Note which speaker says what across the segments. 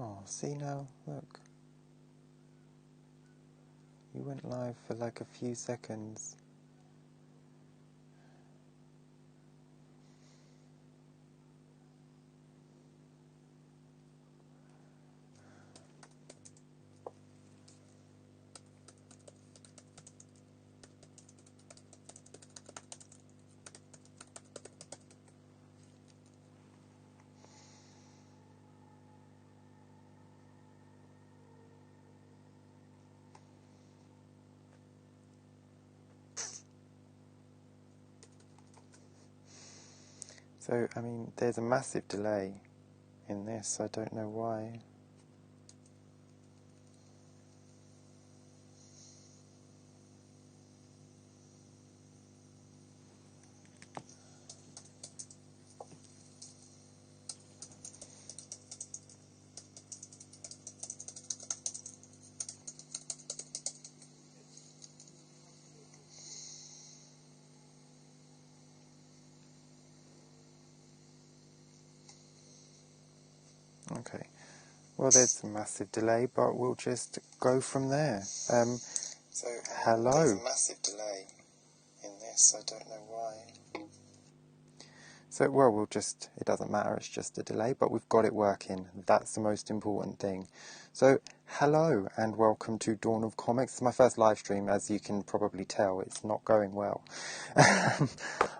Speaker 1: Oh, see now, look. You went live for like a few seconds. So, I mean, there's a massive delay in this. I don't know why. Okay. Well, there's a massive delay, but we'll just go from there. So, hello. There's a massive delay in this. I don't know why. So, well, it doesn't matter, it's just a delay, but we've got it working. That's the most important thing. So, hello, and welcome to Dawn of Comics. It's my first live stream, as you can probably tell. It's not going well. I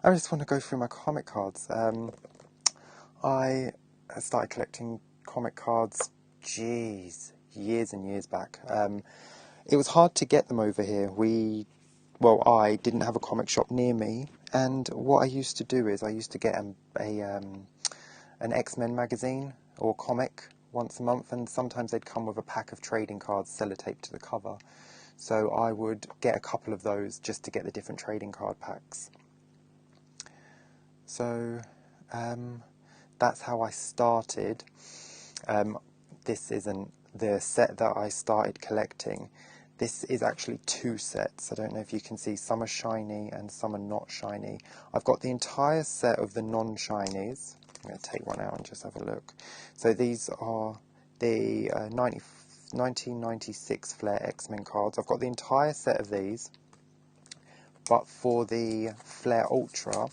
Speaker 1: just want to go through my comic cards. I started collecting comic cards, years and years back. It was hard to get them over here. I didn't have a comic shop near me, and what I used to do is I used to get an X-Men magazine or comic once a month, and sometimes they'd come with a pack of trading cards sellotaped to the cover. So I would get a couple of those just to get the different trading card packs. So that's how I started. This isn't the set that I started collecting. This is actually two sets. I don't know if you can see, some are shiny and some are not shiny. I've got the entire set of the non-shinies. I'm going to take one out and just have a look. So these are the 1996 Flair X-Men cards. I've got the entire set of these, but for the Flair Ultra,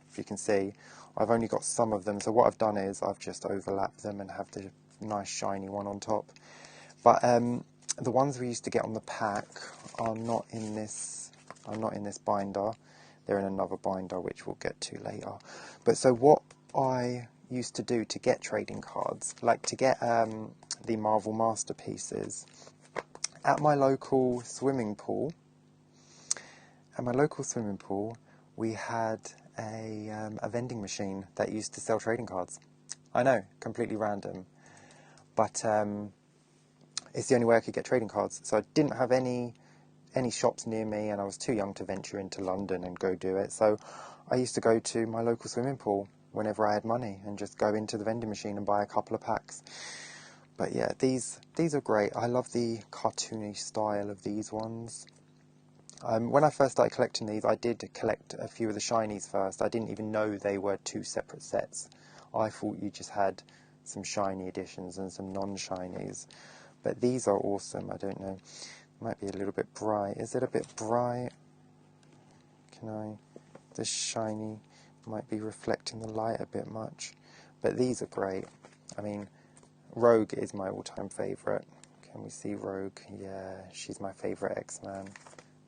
Speaker 1: if you can see, I've only got some of them. So what I've done is I've just overlapped them and have the nice shiny one on top. But the ones we used to get on the pack are not in this binder. They're in another binder, which we'll get to later. But so what I used to do to get trading cards, like to get the Marvel Masterpieces, at my local swimming pool. We had a vending machine that used to sell trading cards. I know, completely random, but it's the only way I could get trading cards. So I didn't have any shops near me, and I was too young to venture into London and go do it. So I used to go to my local swimming pool whenever I had money and just go into the vending machine and buy a couple of packs. But yeah, these are great. I love the cartoony style of these ones. When I first started collecting these, I did collect a few of the shinies first. I didn't even know they were two separate sets. I thought you just had some shiny editions and some non-shinies. But these are awesome. I don't know. It might be a little bit bright. Is it a bit bright? The shiny might be reflecting the light a bit much. But these are great. I mean, Rogue is my all-time favourite. Can we see Rogue? Yeah, she's my favourite X-Man.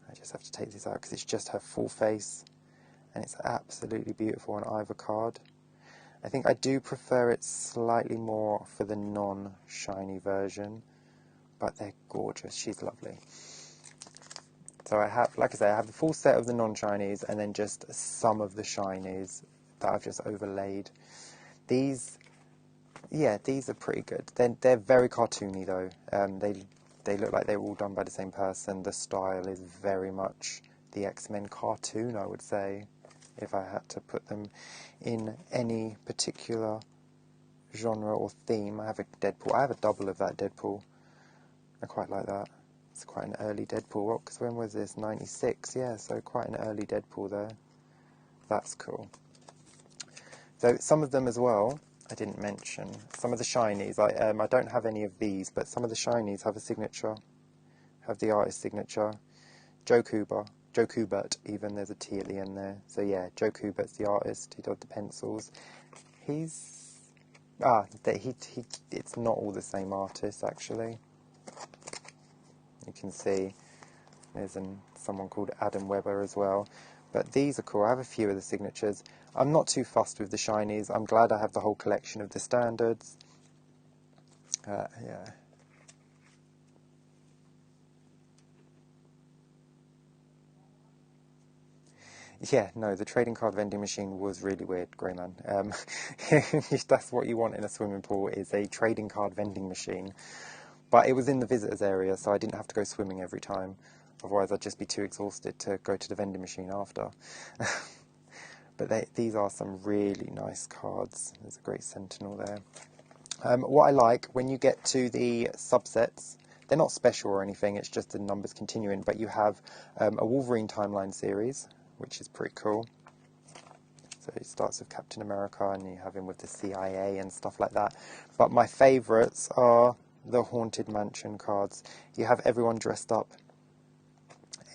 Speaker 1: I just have to take this out because it's just her full face, and it's absolutely beautiful on either card. I think I do prefer it slightly more for the non-shiny version, but they're gorgeous. She's lovely. So I have, like I say, I have the full set of the non-shinies and then just some of the shinies that I've just overlaid. These are pretty good. They're very cartoony though. They look like they were all done by the same person. The style is very much the X-Men cartoon, I would say, if I had to put them in any particular genre or theme. I have a Deadpool. I have a double of that Deadpool. I quite like that. It's quite an early Deadpool. Because when was this? 96? Yeah, so quite an early Deadpool there. That's cool. So some of them as well, I didn't mention. Some of the shinies, I don't have any of these, but some of the shinies have a signature, have the artist signature. Joe Kubert even, there's a T at the end there. So yeah, Joe Kubert's the artist, he does the pencils. It's not all the same artist actually. You can see there's someone called Adam Weber as well. But these are cool. I have a few of the signatures. I'm not too fussed with the shinies. I'm glad I have the whole collection of the standards. Yeah. Yeah, no, the trading card vending machine was really weird, Greyman. That's what you want in a swimming pool, is a trading card vending machine. But it was in the visitors area, so I didn't have to go swimming every time. Otherwise, I'd just be too exhausted to go to the vending machine after. But these are some really nice cards. There's a great Sentinel there. What I like, when you get to the subsets, they're not special or anything, it's just the numbers continuing, but you have a Wolverine timeline series, which is pretty cool. So it starts with Captain America, and you have him with the CIA and stuff like that. But my favourites are the Haunted Mansion cards. You have everyone dressed up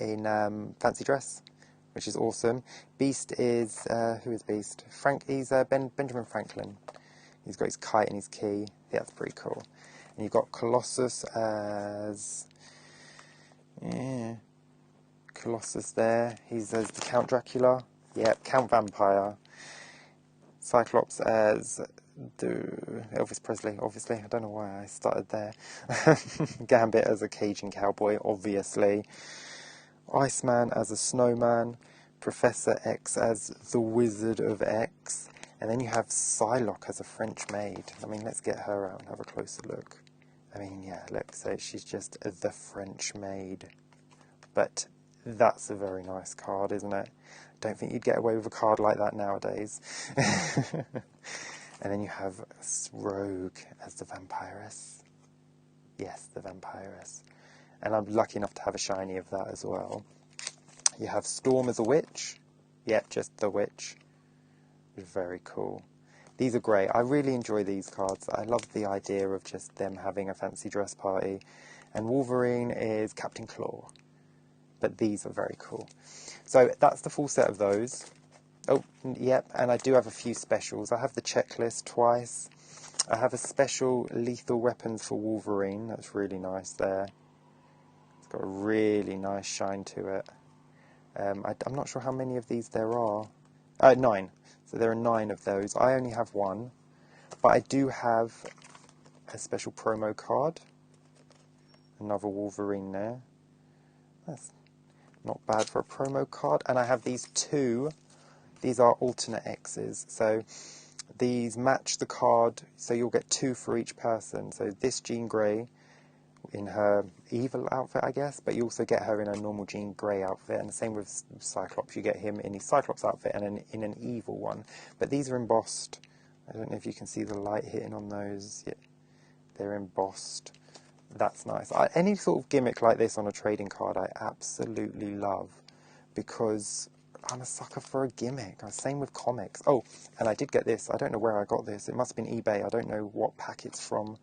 Speaker 1: in fancy dress, which is awesome. Beast is, who is Beast? He's Benjamin Franklin. He's got his kite and his key. Yeah, that's pretty cool. And you've got Colossus as, Colossus there. He's as the Count Dracula. Yep, Count Vampire. Cyclops as Elvis Presley, obviously. I don't know why I started there. Gambit as a Cajun cowboy, obviously. Iceman as a snowman. Professor X as the Wizard of X. And then you have Psylocke as a French maid. I mean, let's get her out and have a closer look. I mean, yeah, look, so she's just the French maid. But that's a very nice card, isn't it? Don't think you'd get away with a card like that nowadays. And then you have Rogue as the Vampiress. Yes, the Vampiress. And I'm lucky enough to have a shiny of that as well. You have Storm as a witch. Yep, just the witch. Very cool. These are great. I really enjoy these cards. I love the idea of just them having a fancy dress party. And Wolverine is Captain Claw. But these are very cool. So that's the full set of those. Oh, yep, and I do have a few specials. I have the checklist twice. I have a special lethal weapons for Wolverine. That's really nice there. It's got a really nice shine to it. I'm not sure how many of these there are. 9. So there are 9 of those. I only have 1. But I do have a special promo card. Another Wolverine there. That's not bad for a promo card. And I have these 2. These are alternate X's. So these match the card. So you'll get 2 for each person. So this Jean Grey in her evil outfit, I guess. But you also get her in a normal Jean Grey outfit. And the same with Cyclops. You get him in his Cyclops outfit and in an evil one. But these are embossed. I don't know if you can see the light hitting on those. Yeah, they're embossed. That's nice. Any sort of gimmick like this on a trading card I absolutely love, because I'm a sucker for a gimmick. Same with comics. Oh, and I did get this. I don't know where I got this. It must have been eBay. I don't know what pack it's from.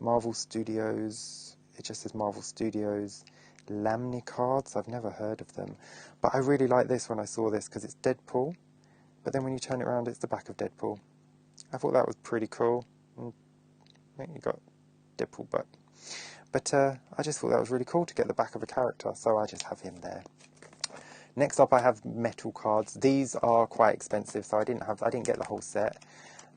Speaker 1: Marvel Studios. It just says Marvel Studios. Lamni cards. I've never heard of them. But I really like this when I saw this because it's Deadpool. But then when you turn it around, it's the back of Deadpool. I thought that was pretty cool. I think you got Deadpool butt. But I just thought that was really cool to get the back of a character, so I just have him there. Next up, I have metal cards. These are quite expensive, so I didn't get the whole set.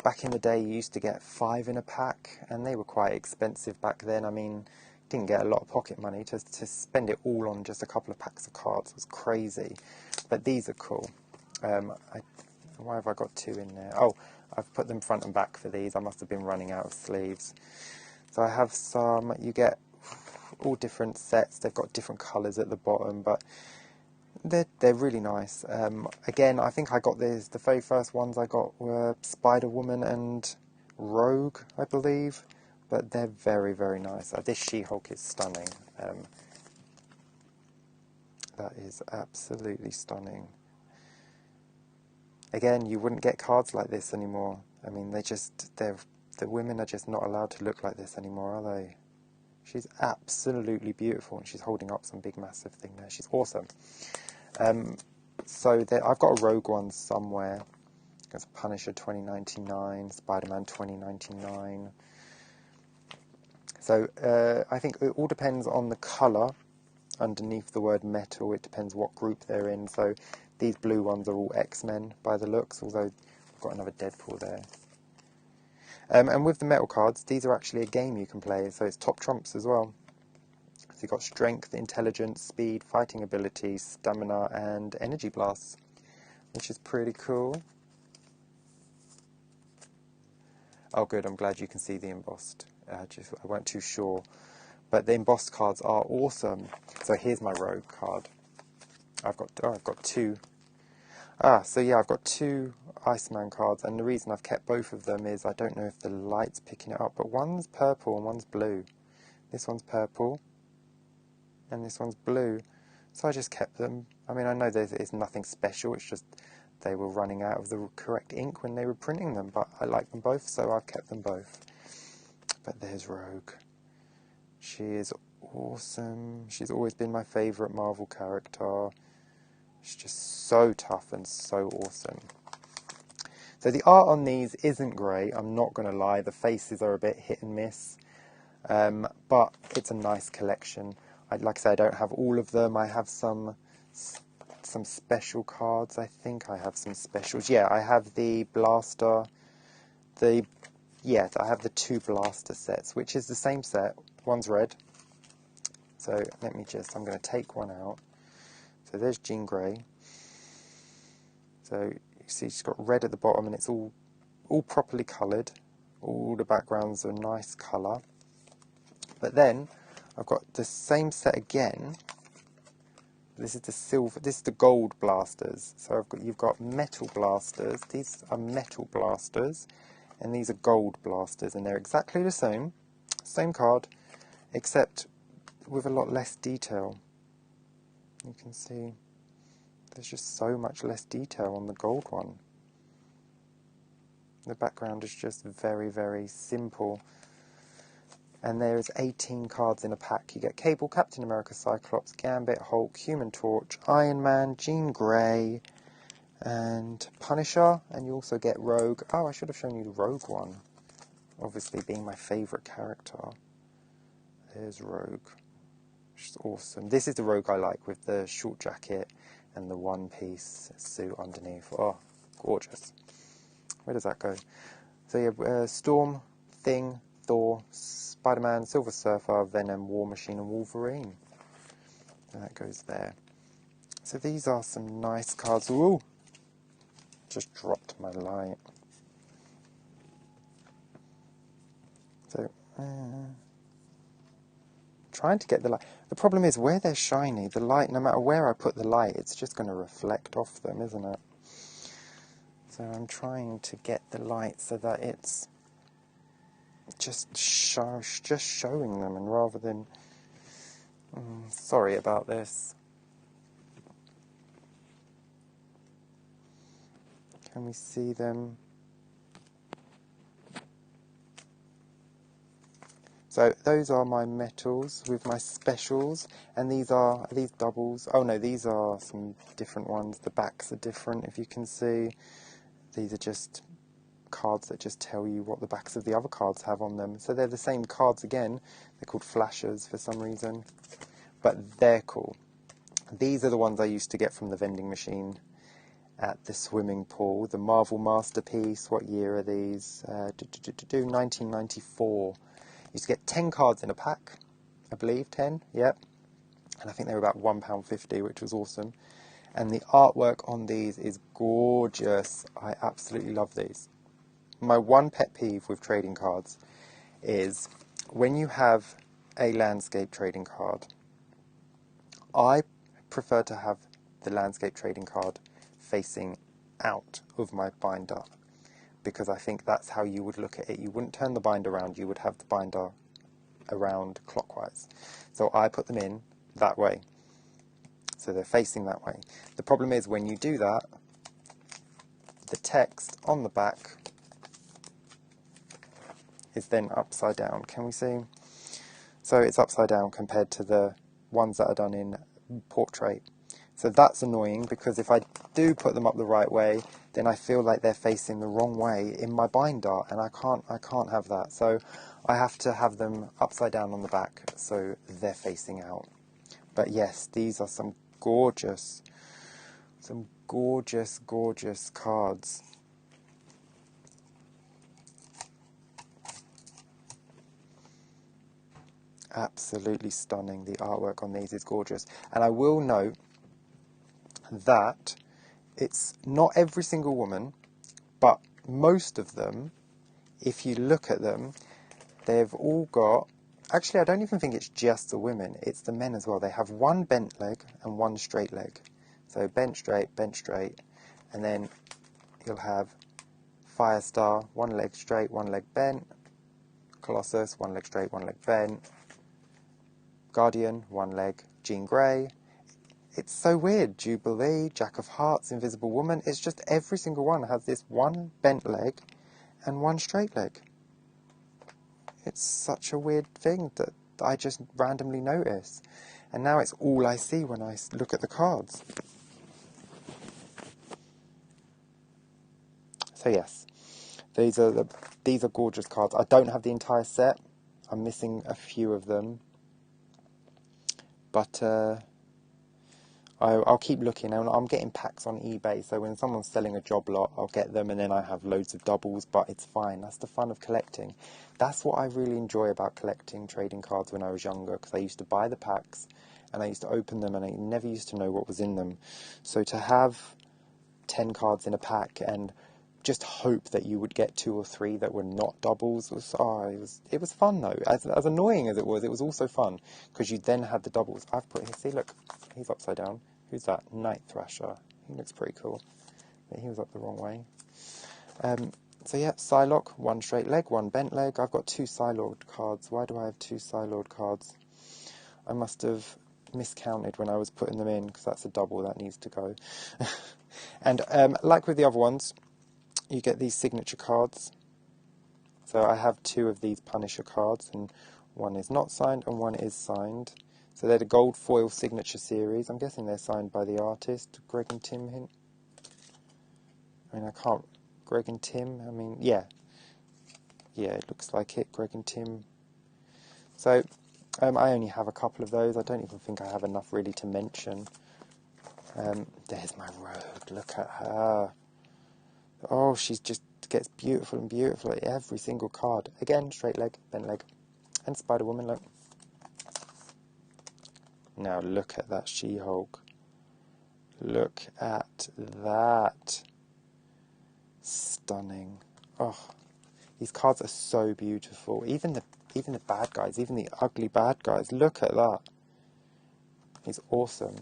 Speaker 1: Back in the day, you used to get 5 in a pack, and they were quite expensive back then. I mean, didn't get a lot of pocket money to spend it all on just a couple of packs of cards. It was crazy. But these are cool. Why have I got 2 in there? Oh, I've put them front and back for these. I must have been running out of sleeves. So I have some. You get all different sets. They've got different colours at the bottom, but they're really nice. Again, I think I got these. The very first ones I got were Spider-Woman and Rogue, I believe. But they're very, very nice. This She-Hulk is stunning. That is absolutely stunning. Again, you wouldn't get cards like this anymore. I mean, the women are just not allowed to look like this anymore, are they? She's absolutely beautiful, and she's holding up some big massive thing there. She's awesome. So I've got a Rogue one somewhere. It's Punisher 2099, Spider-Man 2099. So I think it all depends on the colour underneath the word metal. It depends what group they're in. So these blue ones are all X-Men by the looks, although I've got another Deadpool there. And with the metal cards, these are actually a game you can play, so it's top trumps as well. So you've got strength, intelligence, speed, fighting ability, stamina, and energy blasts, which is pretty cool. Oh good, I'm glad you can see the embossed. I weren't too sure. But the embossed cards are awesome. So here's my Rogue card. I've got two. So yeah, I've got two Iceman cards, and the reason I've kept both of them is I don't know if the light's picking it up, but one's purple and one's blue. This one's purple, and this one's blue. So I just kept them. I mean, I know it's nothing special, it's just they were running out of the correct ink when they were printing them, but I like them both, so I've kept them both. But there's Rogue. She is awesome. She's always been my favourite Marvel character. She's just so tough and so awesome. So the art on these isn't great, I'm not going to lie. The faces are a bit hit and miss. But it's a nice collection. Like I say, I don't have all of them. I have some special cards. I think I have some specials. Yeah, I have the Blaster. I have the two Blaster sets, which is the same set. One's red. So I'm going to take one out. So there's Jean Grey. So you see she's got red at the bottom, and it's all properly coloured. All the backgrounds are nice colour. But then I've got the same set again. This is the silver. This is the gold blasters. So you've got metal blasters. These are metal blasters, and these are gold blasters, and they're exactly the same card, except with a lot less detail. You can see there's just so much less detail on the gold one. The background is just very, very simple. And there's 18 cards in a pack. You get Cable, Captain America, Cyclops, Gambit, Hulk, Human Torch, Iron Man, Jean Grey, and Punisher. And you also get Rogue. Oh, I should have shown you the Rogue one. Obviously being my favourite character. There's Rogue. Which is awesome. This is the Rogue I like, with the short jacket and the one-piece suit underneath. Oh, gorgeous. Where does that go? So yeah, Storm, Thing, Thor, Spider-Man, Silver Surfer, Venom, War Machine, and Wolverine. And that goes there. So these are some nice cards. Ooh! Just dropped my light. So, trying to get the light. The problem is, where they're shiny, the light, no matter where I put the light, it's just going to reflect off them, isn't it? So I'm trying to get the light so that it's just showing them, and rather than... sorry about this. Can we see them? So those are my metals with my specials, and these doubles. Oh no, these are some different ones. The backs are different, if you can see. These are just cards that just tell you what the backs of the other cards have on them. So they're the same cards again. They're called flashers for some reason, but they're cool. These are the ones I used to get from the vending machine at the swimming pool. The Marvel Masterpiece. What year are these? 1994. Used to get 10 cards in a pack, I believe, 10, yep. And I think they were about £1.50, which was awesome. And the artwork on these is gorgeous. I absolutely love these. My one pet peeve with trading cards is when you have a landscape trading card, I prefer to have the landscape trading card facing out of my binder, because I think that's how you would look at it. You wouldn't turn the binder around, you would have the binder around clockwise. So I put them in that way. So they're facing that way. The problem is when you do that, the text on the back is then upside down. Can we see? So it's upside down compared to the ones that are done in portrait. So that's annoying, because if I do put them up the right way, then I feel like they're facing the wrong way in my binder, and I can't have that. So I have to have them upside down on the back so they're facing out. But yes, these are some gorgeous, gorgeous cards. Absolutely stunning. The artwork on these is gorgeous. And I will note that it's not every single woman, but most of them, if you look at them, they've all got, actually I don't even think it's just the women, it's the men as well. They have one bent leg and one straight leg. So bent straight, and then you'll have Firestar, one leg straight, one leg bent, Colossus, one leg straight, one leg bent, Guardian, one leg, Jean Grey. It's so weird. Jubilee, Jack of Hearts, Invisible Woman. It's just every single one has this one bent leg and one straight leg. It's such a weird thing that I just randomly notice. And now it's all I see when I look at the cards. So yes, these are gorgeous cards. I don't have the entire set. I'm missing a few of them. But I'll keep looking. I'm getting packs on eBay, so when someone's selling a job lot, I'll get them, and then I have loads of doubles, but it's fine. That's the fun of collecting. That's what I really enjoy about collecting trading cards when I was younger, because I used to buy the packs, and I used to open them, and I never used to know what was in them. So to have 10 cards in a pack and just hope that you would get 2 or 3 that were not doubles it was fun though. As annoying as it was also fun, because you then had the doubles. I've put here, see, look, he's upside down. Who's that? Night Thrasher. He looks pretty cool, but he was up the wrong way. So yeah, Psylocke, one straight leg, one bent leg. I've got 2 Psylord cards. Why do I have 2 Psylord cards? I must have miscounted when I was putting them in, because that's a double that needs to go. And like with the other ones, you get these signature cards. So I have 2 of these Punisher cards, and one is not signed and one is signed. So they're the gold foil signature series. I'm guessing they're signed by the artist, Greg and Tim Hint. I mean, I can't... Greg and Tim, I mean, yeah. Yeah, it looks like it, Greg and Tim. So I only have a couple of those. I don't even think I have enough really to mention. There's my Rogue. Look at her. Oh, she just gets beautiful and beautiful at every single card. Again, straight leg, bent leg. And Spider-Woman, look. Now look at that She-Hulk. Look at that. Stunning. Oh, these cards are so beautiful. Even the bad guys, even the ugly bad guys. Look at that. He's awesome.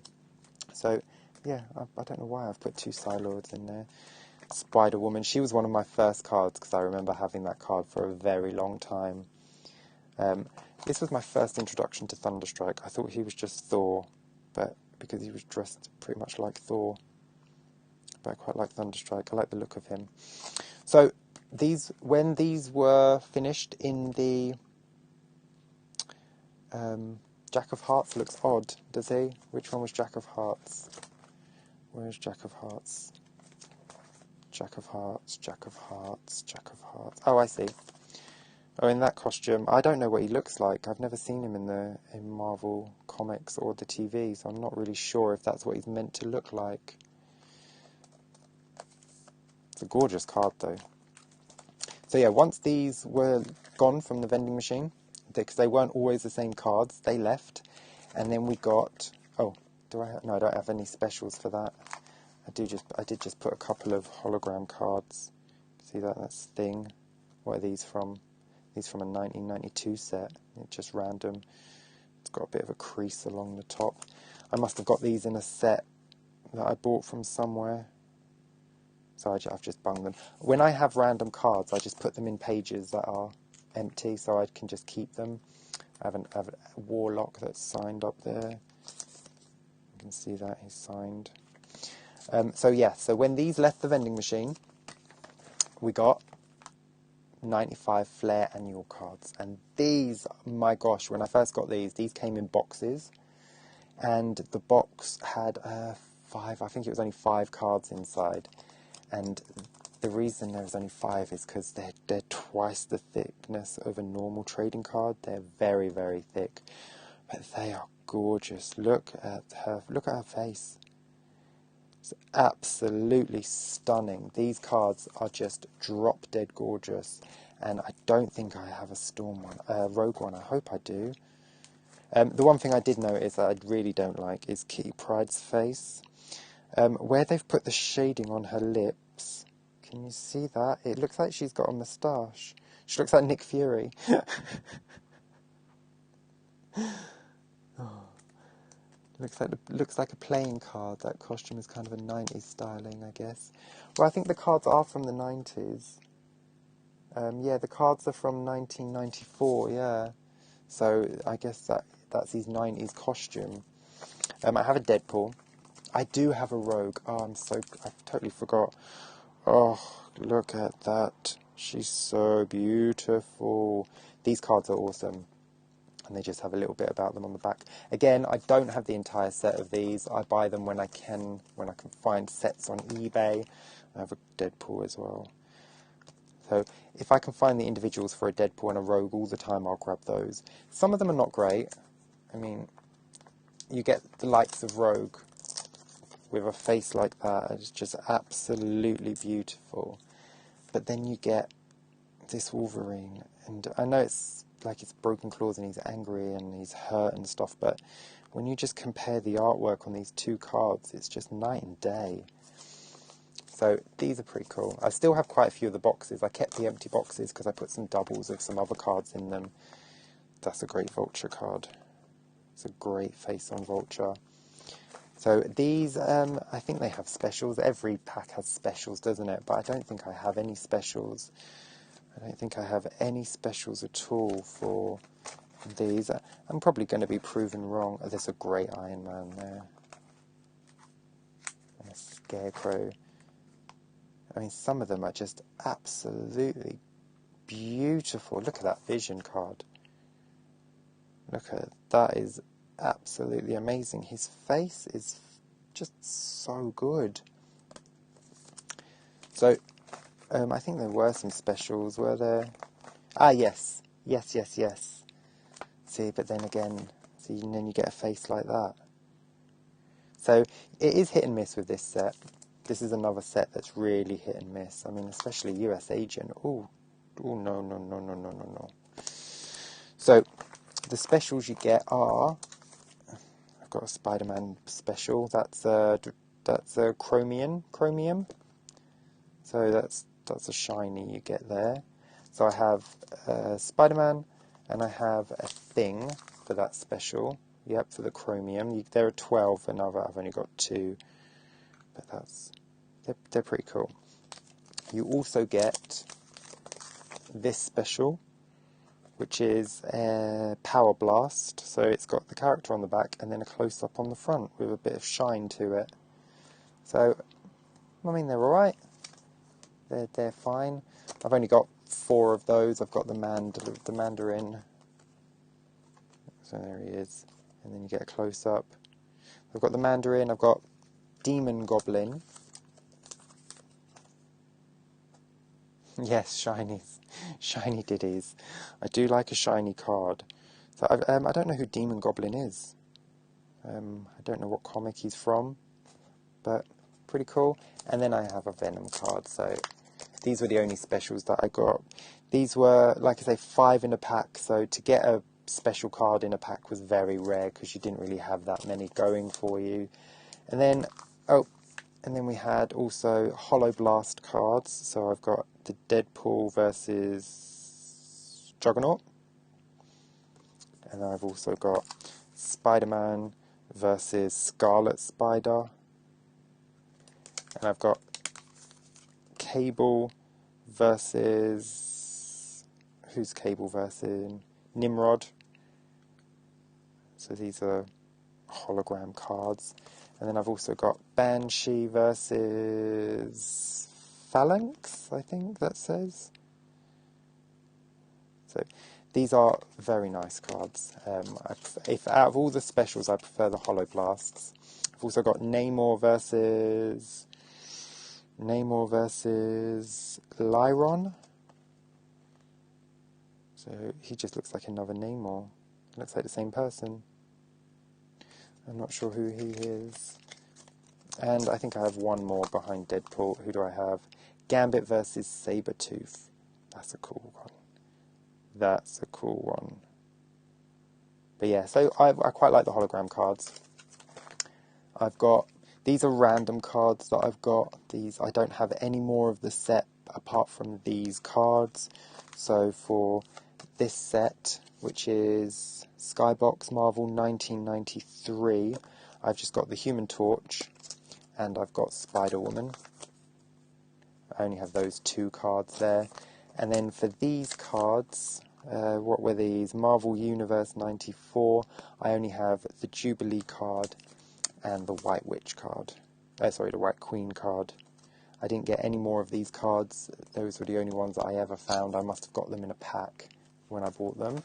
Speaker 1: So, yeah, I don't know why I've put 2 Psylords in there. Spider-Woman, she was one of my first cards, because I remember having that card for a very long time. This was my first introduction to Thunderstrike. I thought he was just Thor, but because he was dressed pretty much like Thor. But I quite like Thunderstrike. I like the look of him. So when these were finished in the Jack of Hearts, looks odd, does he? Which one was Jack of Hearts? Where's Jack of Hearts? Jack of Hearts, Jack of Hearts, Jack of Hearts. Oh, I see. Oh, in that costume. I don't know what he looks like. I've never seen him in Marvel Comics or the TV, so I'm not really sure if that's what he's meant to look like. It's a gorgeous card, though. So yeah, once these were gone from the vending machine, because they weren't always the same cards, they left, and then we got... Oh, no, I don't have any specials for that. I did just put a couple of hologram cards. See that? That's Thing. What are these from? These from a 1992 set. It's just random. It's got a bit of a crease along the top. I must have got these in a set that I bought from somewhere. So I've just bunged them. When I have random cards, I just put them in pages that are empty, so I can just keep them. I have a Warlock that's signed up there. You can see that he's signed. So when these left the vending machine, we got 95 Flair annual cards. And these, my gosh, when I first got these came in boxes. And the box had I think it was only 5 cards inside. And the reason there was only 5 is because they're twice the thickness of a normal trading card. They're very, very thick. But they are gorgeous. Look at her face. It's absolutely stunning. These cards are just drop dead gorgeous. And I don't think I have a Storm one, Rogue one. I hope I do. The one thing I did notice that I really don't like is Kitty Pryde's face. Where they've put the shading on her lips, can you see that? It looks like she's got a moustache. She looks like Nick Fury. Looks like a playing card. That costume is kind of a 90s styling, I guess. Well, I think the cards are from the 90s. Yeah, the cards are from 1994, yeah. So I guess that's his 90s costume. I have a Deadpool. I do have a Rogue. Oh, I totally forgot. Oh, look at that. She's so beautiful. These cards are awesome. And they just have a little bit about them on the back. Again, I don't have the entire set of these. I buy them when I can find sets on eBay. I have a Deadpool as well. So if I can find the individuals for a Deadpool and a Rogue all the time, I'll grab those. Some of them are not great. I mean, you get the likes of Rogue with a face like that. It's just absolutely beautiful. But then you get this Wolverine, and I know it's like it's broken claws and he's angry and he's hurt and stuff, but when you just compare the artwork on these 2 cards, it's just night and day. So these are pretty cool. I still have quite a few of the boxes. I kept the empty boxes because I put some doubles of some other cards in them. That's a great Vulture card. It's a great face on Vulture. So these, I think they have specials. Every pack has specials, doesn't it? But I don't think I have any specials. I don't think I have any specials at all for these. I'm probably going to be proven wrong. Oh, there's a great Iron Man there. And a Scarecrow. I mean, some of them are just absolutely beautiful. Look at that Vision card. Look at it. That is absolutely amazing. His face is just so good. So, I think there were some specials, were there? Ah, yes. Yes. See, but then again, and then you get a face like that. So, it is hit and miss with this set. This is another set that's really hit and miss. I mean, especially US Agent. Oh, no. So, the specials you get are... I've got a Spider-Man special. That's a chromium. So that's a shiny you get there. So I have Spider-Man, and I have a Thing for that special. Yep, for the chromium. There are 12, and I've only got 2. But they're pretty cool. You also get this special, which is Power Blast. So it's got the character on the back and then a close-up on the front with a bit of shine to it. So, I mean, they're alright. They're fine. I've only got 4 of those. I've got the Mandarin. So there he is. And then you get a close-up. I've got the Mandarin. I've got Demon Goblin. Yes, shinies. Shiny ditties. I do like a shiny card. So I don't know who Demon Goblin is. I don't know what comic he's from. But pretty cool. And then I have a Venom card. So these were the only specials that I got. These were, like I say, 5 in a pack. So to get a special card in a pack was very rare because you didn't really have that many going for you. And then, and then we had also Hollow Blast cards. So I've got the Deadpool versus Juggernaut. And I've also got Spider-Man versus Scarlet Spider. And I've got Cable versus... Who's Cable versus? Nimrod. So these are hologram cards. And then I've also got Banshee versus Phalanx, I think that says. So these are very nice cards. If out of all the specials, I prefer the Holoblasts. I've also got Namor versus Lyron. So he just looks like another Namor. Looks like the same person. I'm not sure who he is. And I think I have one more behind Deadpool. Who do I have? Gambit versus Sabretooth. That's a cool one. That's a cool one. But yeah, so I quite like the hologram cards. These are random cards that I've got. These, I don't have any more of the set apart from these cards. So for this set, which is Skybox Marvel 1993, I've just got the Human Torch and I've got Spider-Woman. I only have those two cards there. And then for these cards, what were these? Marvel Universe 94, I only have the Jubilee card and the White Witch card. The White Queen card. I didn't get any more of these cards. Those were the only ones that I ever found. I must have got them in a pack when I bought them.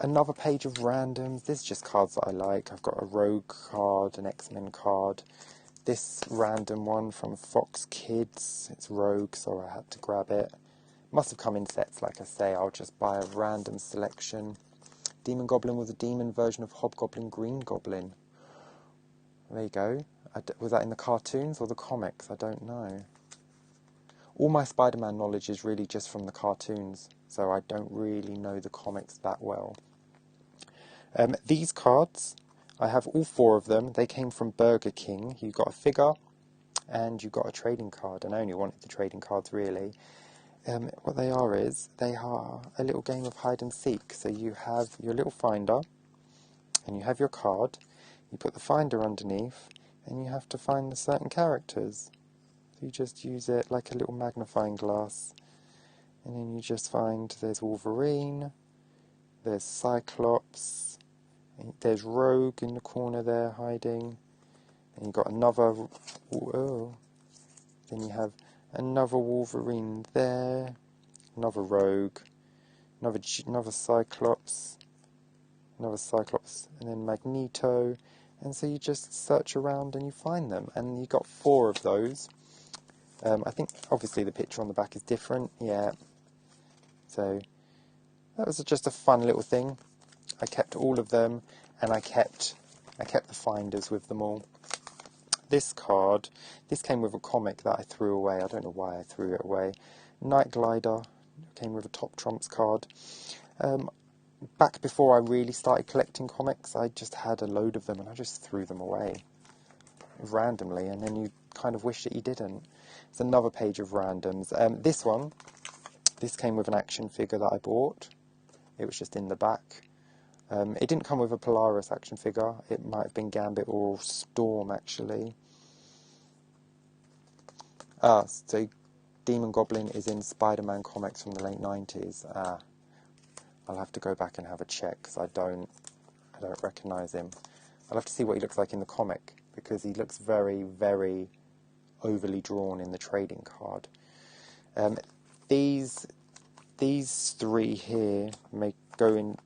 Speaker 1: Another page of randoms. This is just cards that I like. I've got a Rogue card, an X-Men card. This random one from Fox Kids. It's Rogue, so I had to grab it. Must have come in sets, like I say. I'll just buy a random selection. Demon Goblin was a demon version of Hobgoblin Green Goblin. There you go. Was that in the cartoons or the comics? I don't know. All my Spider-Man knowledge is really just from the cartoons, so I don't really know the comics that well. These cards, I have all four of them. They came from Burger King. You got a figure and you got a trading card, and I only wanted the trading cards really. What they are a little game of hide and seek. So you have your little finder and you have your card. You put the finder underneath and you have to find the certain characters. So you just use it like a little magnifying glass, and then you just find there's Wolverine, there's Cyclops, there's Rogue in the corner there hiding, and you've got another, then you have another Wolverine there, another Rogue, another Cyclops, and then Magneto. And so you just search around and you find them, and you got four of those. I think obviously the picture on the back is different, yeah. So that was just a fun little thing. I kept all of them, and I kept the finders with them all. This card, this came with a comic that I threw away. I don't know why I threw it away. Night Glider came with a Top Trumps card. Back before I really started collecting comics, I just had a load of them and I just threw them away randomly, and then you kind of wish that you didn't. It's another page of randoms. This came with an action figure that I bought. It was just in the back. It didn't come with a Polaris action figure. It might have been Gambit or Storm, actually. So Demon Goblin is in Spider-Man comics from the late 90s. I'll have to go back and have a check, because I don't recognise him. I'll have to see what he looks like in the comic, because he looks very, very overly drawn in the trading card. These three here may go in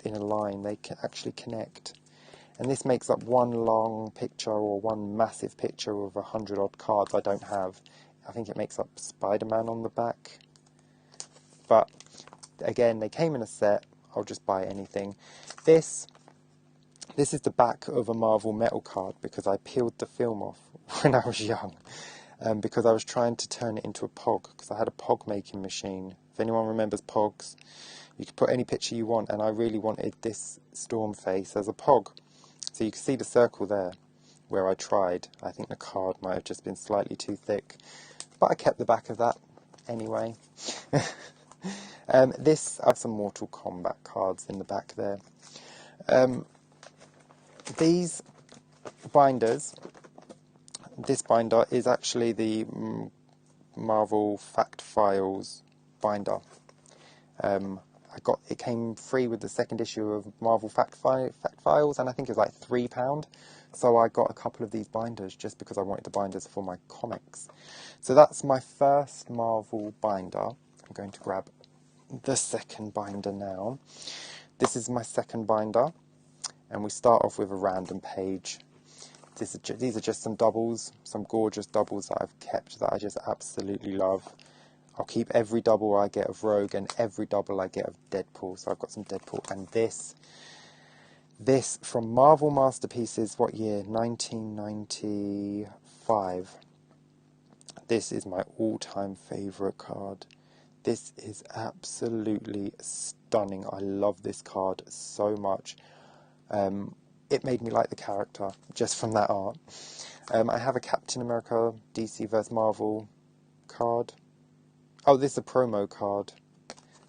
Speaker 1: a line. They can actually connect, and this makes up one long picture, or one massive picture of 100 odd cards I don't have. I think it makes up Spider-Man on the back. But again, they came in a set. I'll just buy anything. This is the back of a Marvel metal card, because I peeled the film off when I was young, because I was trying to turn it into a Pog, because I had a Pog making machine. If anyone remembers Pogs, you could put any picture you want, and I really wanted this Storm face as a Pog. So you can see the circle there where I tried. I think the card might have just been slightly too thick, but I kept the back of that anyway. I have some Mortal Kombat cards in the back there. These binders, this binder is actually the Marvel Fact Files binder. It came free with the second issue of Marvel Fact Files, and I think it was like £3. So I got a couple of these binders just because I wanted the binders for my comics. So that's my first Marvel binder. I'm going to grab the second binder now. This is my second binder, and we start off with a random page. These are just some doubles, some gorgeous doubles that I've kept that I just absolutely love. I'll keep every double I get of Rogue and every double I get of Deadpool. So I've got some Deadpool, and this from Marvel Masterpieces, what year? 1995. This is my all-time favourite card. This is absolutely stunning. I love this card so much. It made me like the character just from that art. I have a Captain America DC vs Marvel card. Oh, this is a promo card.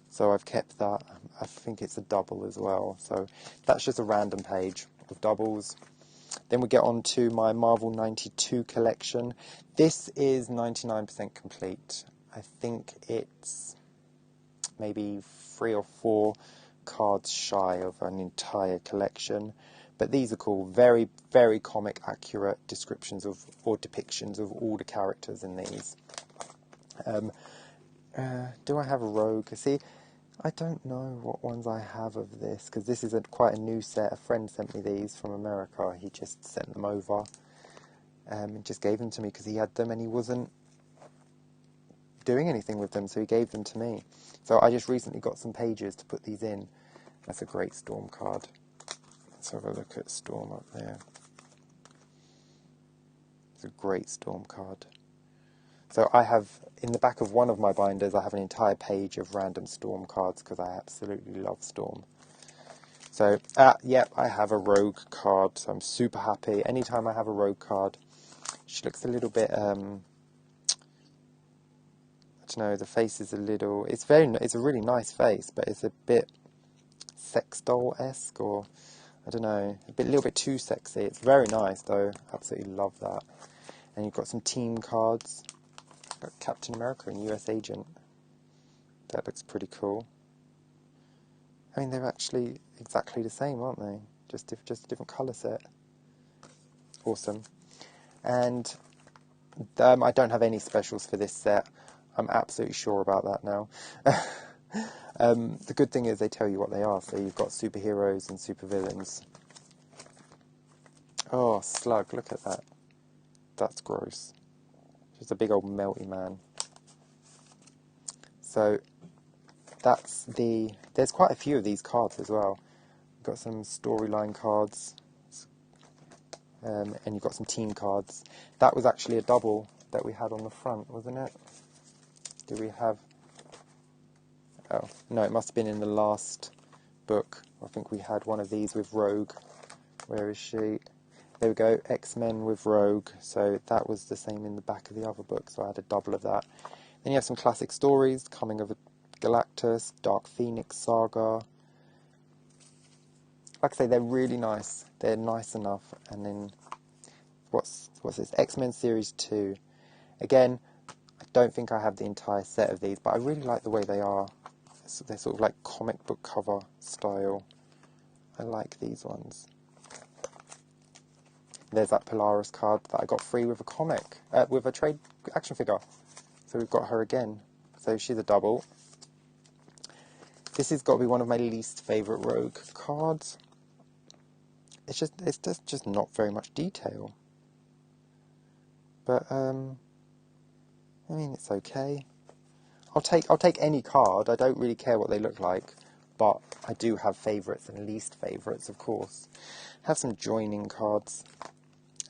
Speaker 1: So I've kept that. I think it's a double as well. So that's just a random page of doubles. Then we get on to my Marvel 92 collection. This is 99% complete. I think it's maybe 3 or 4 cards shy of an entire collection. But these are cool. Very, very comic accurate descriptions of or depictions of all the characters in these. Do I have a Rogue? See, I don't know what ones I have of this, because this is quite a new set. A friend sent me these from America. He just sent them over and just gave them to me because he had them and he wasn't doing anything with them, so he gave them to me. So I just recently got some pages to put these in. That's a great Storm card. Let's have a look at Storm up there. It's a great Storm card. So I have, in the back of one of my binders, I have an entire page of random Storm cards because I absolutely love Storm. So, yep, I have a Rogue card, so I'm super happy. Anytime I have a Rogue card, she looks a little bit, I don't know, the face is a little, it's a really nice face, but it's a bit sex doll-esque, or, I don't know, a little bit too sexy. It's very nice, though. Absolutely love that. And you've got some team cards. Got Captain America and US Agent. That looks pretty cool. I mean, they're actually exactly the same, aren't they? Just a different colour set. Awesome. And I don't have any specials for this set. I'm absolutely sure about that now. The good thing is they tell you what they are. So you've got superheroes and supervillains. Oh, Slug, look at that. That's gross. Just a big old melty man. So there's quite a few of these cards as well. You've got some storyline cards, and you've got some team cards. That was actually a double that we had on the front, wasn't it? Do we have... Oh, no, it must have been in the last book. I think we had one of these with Rogue. Where is she? There we go, X-Men with Rogue. So that was the same in the back of the other book, so I had a double of that. Then you have some classic stories, Coming of Galactus, Dark Phoenix Saga. Like I say, they're really nice. They're nice enough. And then, what's this? X-Men Series 2. Again, I don't think I have the entire set of these, but I really like the way they are. So they're sort of like comic book cover style. I like these ones. There's that Polaris card that I got free with a comic, with a trade action figure. So we've got her again. So she's a double. This has got to be one of my least favourite Rogue cards. It's just not very much detail. But I mean, it's okay. I'll take any card. I don't really care what they look like, but I do have favourites and least favourites, of course. I have some joining cards.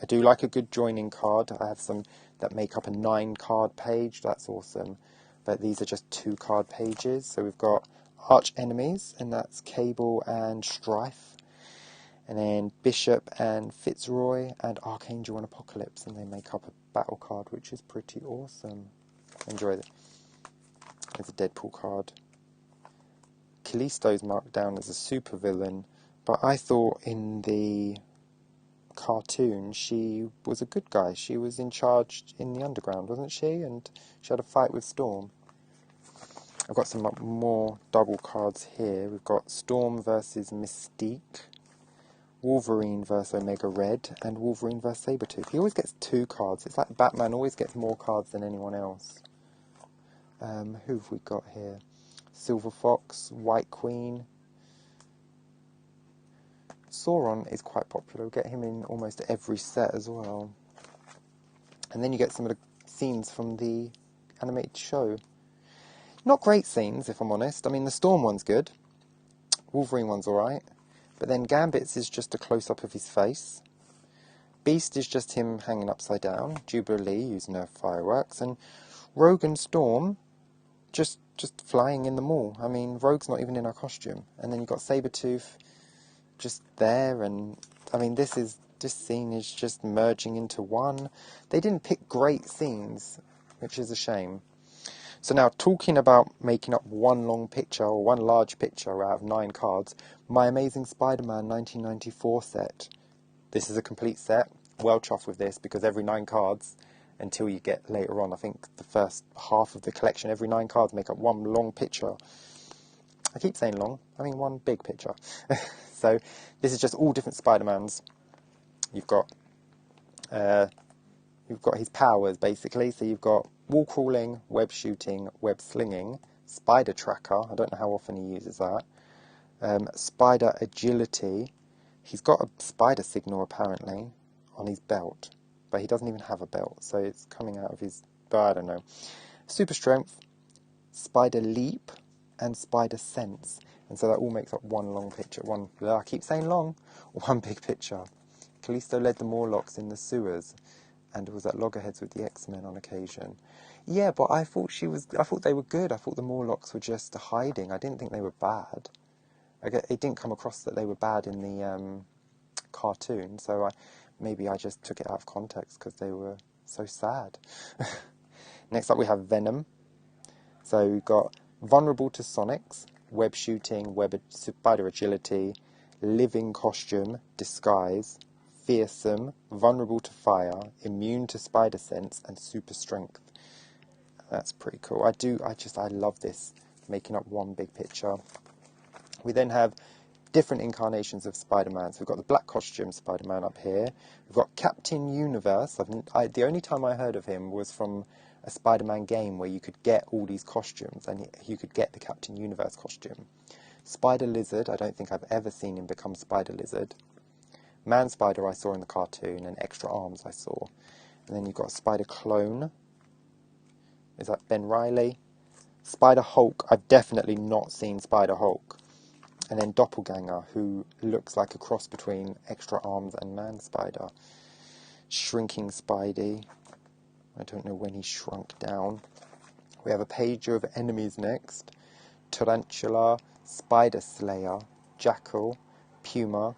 Speaker 1: I do like a good joining card. I have some that make up a 9-card page. That's awesome. But these are just 2-card pages. So we've got Arch Enemies, and that's Cable and Strife. And then Bishop and Fitzroy, and Archangel and Apocalypse. And they make up a battle card, which is pretty awesome. Enjoy it. There's a Deadpool card. Callisto's marked down as a supervillain, but I thought in the cartoon she was a good guy. She was in charge in the underground, wasn't she? And she had a fight with Storm. I've got some more double cards here. We've got Storm versus Mystique, Wolverine versus Omega Red, and Wolverine versus Sabretooth. He always gets 2 cards. It's like Batman always gets more cards than anyone else. Who have we got here? Silver Fox, White Queen. Sauron is quite popular. We'll get him in almost every set as well. And then you get some of the scenes from the animated show. Not great scenes, if I'm honest. I mean, the Storm one's good. Wolverine one's alright. But then Gambit's is just a close-up of his face. Beast is just him hanging upside down. Jubilee using her fireworks. And Rogue and Storm just flying in the mall. I mean, Rogue's not even in her costume. And then you've got Sabretooth just there. And, I mean, this scene is just merging into one. They didn't pick great scenes, which is a shame. So now, talking about making up one long picture, or one large picture out of 9 cards, My Amazing Spider-Man 1994 set. This is a complete set. Well chuffed with this, because every 9 cards, until you get later on, I think the first half of the collection, every 9 cards make up one long picture. I keep saying long, I mean one big picture. So, this is just all different Spider-Mans. You've got his powers, basically. So you've got wall crawling, web shooting, web slinging, spider tracker. I don't know how often he uses that. Spider agility. He's got a spider signal, apparently, on his belt. But he doesn't even have a belt, so it's coming out of his... But I don't know. Super strength, spider leap, and spider sense. And so that all makes up one long picture. I keep saying long. One big picture. Callisto led the Morlocks in the sewers, and was at loggerheads with the X-Men on occasion. Yeah, but I thought they were good. I thought the Morlocks were just hiding. I didn't think they were bad. It didn't come across that they were bad in the cartoon, so maybe I just took it out of context because they were so sad. Next up we have Venom. So we've got vulnerable to sonics, web shooting, spider agility, living costume, disguise, fearsome, vulnerable to fire, immune to spider sense, and super strength. That's pretty cool. I love this, making up one big picture. We then have different incarnations of Spider-Man. So we've got the black costume Spider-Man up here. We've got Captain Universe. The only time I heard of him was from a Spider-Man game where you could get all these costumes, and you could get the Captain Universe costume. Spider-Lizard, I don't think I've ever seen him become Spider-Lizard. Man-Spider I saw in the cartoon, and Extra Arms I saw. And then you've got Spider-Clone. Is that Ben Reilly? Spider-Hulk, I've definitely not seen Spider-Hulk. And then Doppelganger, who looks like a cross between Extra Arms and Man-Spider. Shrinking Spidey. I don't know when he shrunk down. We have a page of enemies next. Tarantula, Spider Slayer, Jackal, Puma.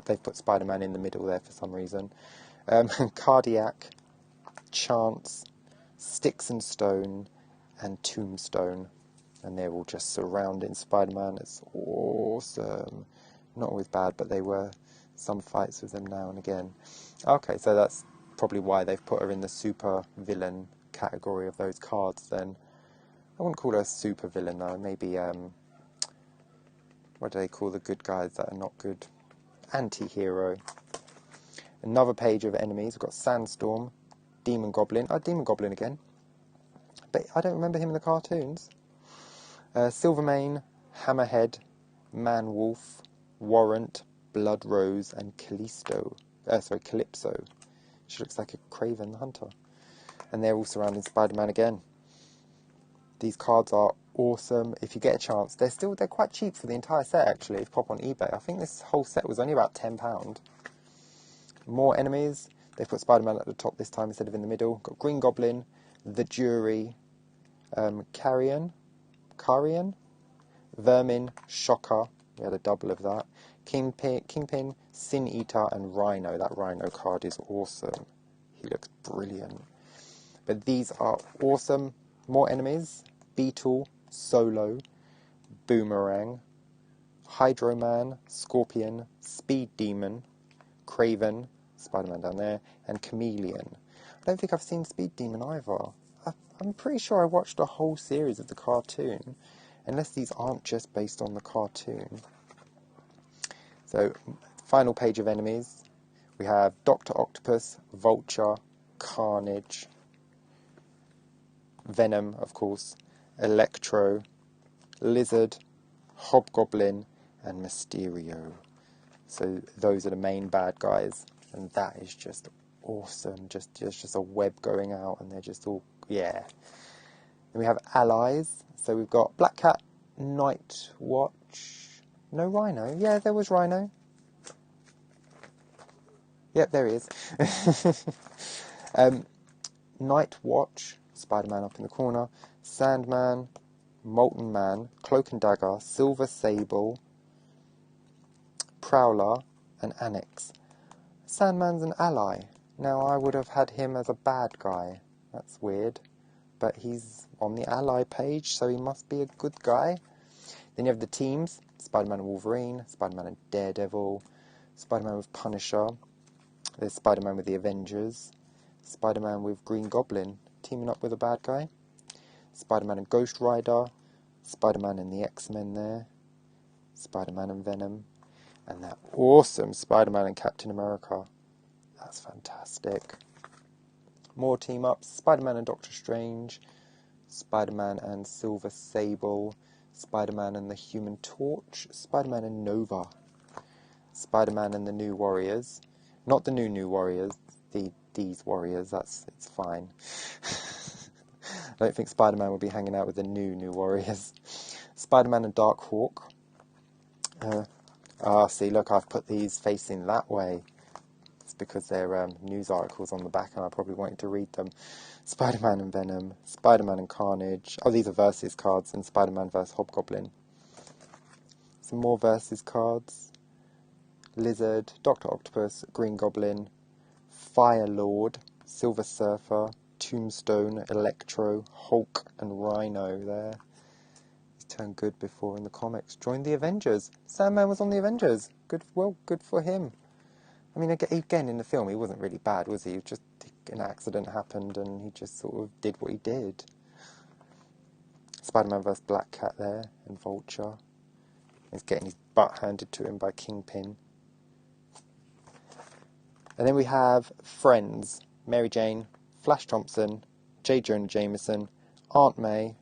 Speaker 1: They've put Spider-Man in the middle there for some reason. Cardiac, Chance, Sticks and Stone, and Tombstone. And they're all just surrounding Spider-Man. It's awesome. Not always bad, but they were some fights with them now and again. Okay, so that's probably why they've put her in the super villain category of those cards then. I wouldn't call her a super villain though. Maybe, what do they call the good guys that are not good? Anti-hero. Another page of enemies. We've got Sandstorm, Demon Goblin. Demon Goblin again. But I don't remember him in the cartoons. Silvermane, Hammerhead, Man-Wolf, Warrant, Blood Rose, and Calypso. She looks like a Kraven the Hunter. And they're all surrounding Spider-Man again. These cards are awesome. If you get a chance, they're quite cheap for the entire set actually. If you pop on eBay, I think this whole set was only about £10. More enemies. They've put Spider-Man at the top this time instead of in the middle. Got Green Goblin, the Jury, Carrion, Vermin, Shocker. We had a double of that. Kingpin, Sin Eater, and Rhino. That Rhino card is awesome. He looks brilliant. But these are awesome. More enemies. Beetle, Solo, Boomerang, Hydro-Man, Scorpion, Speed Demon, Kraven, Spider-Man down there, and Chameleon. I don't think I've seen Speed Demon either. I'm pretty sure I watched a whole series of the cartoon, unless these aren't just based on the cartoon. So, final page of enemies. We have Dr. Octopus, Vulture, Carnage, Venom, of course, Electro, Lizard, Hobgoblin, and Mysterio. So those are the main bad guys, and that is just awesome. Just a web going out, and they're just all, yeah. Then we have allies. So we've got Black Cat, Night Watch. No Rhino. Yeah, there was Rhino. Yep, there he is. Night Watch, Spider-Man up in the corner. Sandman, Molten Man, Cloak and Dagger, Silver Sable, Prowler, and Annex. Sandman's an ally. Now, I would have had him as a bad guy. That's weird. But he's on the ally page, so he must be a good guy. Then you have the teams. Spider-Man and Wolverine, Spider-Man and Daredevil, Spider-Man with Punisher. There's Spider-Man with the Avengers. Spider-Man with Green Goblin, teaming up with a bad guy. Spider-Man and Ghost Rider. Spider-Man and the X-Men there. Spider-Man and Venom. And that awesome Spider-Man and Captain America. That's fantastic. More team-ups. Spider-Man and Doctor Strange. Spider-Man and Silver Sable. Spider-Man and the Human Torch. Spider-Man and Nova. Spider-Man and the New Warriors. Not the New Warriors. These Warriors. It's fine. I don't think Spider-Man will be hanging out with the New Warriors. Spider-Man and Dark Hawk. See, look, I've put these facing that way. It's because they're news articles on the back, and I probably wanted to read them. Spider-Man and Venom, Spider-Man and Carnage. Oh, these are versus cards, and Spider-Man vs. Hobgoblin. Some more versus cards. Lizard, Dr. Octopus, Green Goblin, Fire Lord, Silver Surfer, Tombstone, Electro, Hulk, and Rhino there. He's turned good before in the comics. Joined the Avengers. Sandman was on the Avengers. Good for him. I mean, again, in the film, he wasn't really bad, was he? Just an accident happened, and he just sort of did what he did. Spider-Man vs. Black Cat there, and Vulture. He's getting his butt handed to him by Kingpin. And then we have friends. Mary Jane, Flash Thompson, J. Jonah Jameson, Aunt May,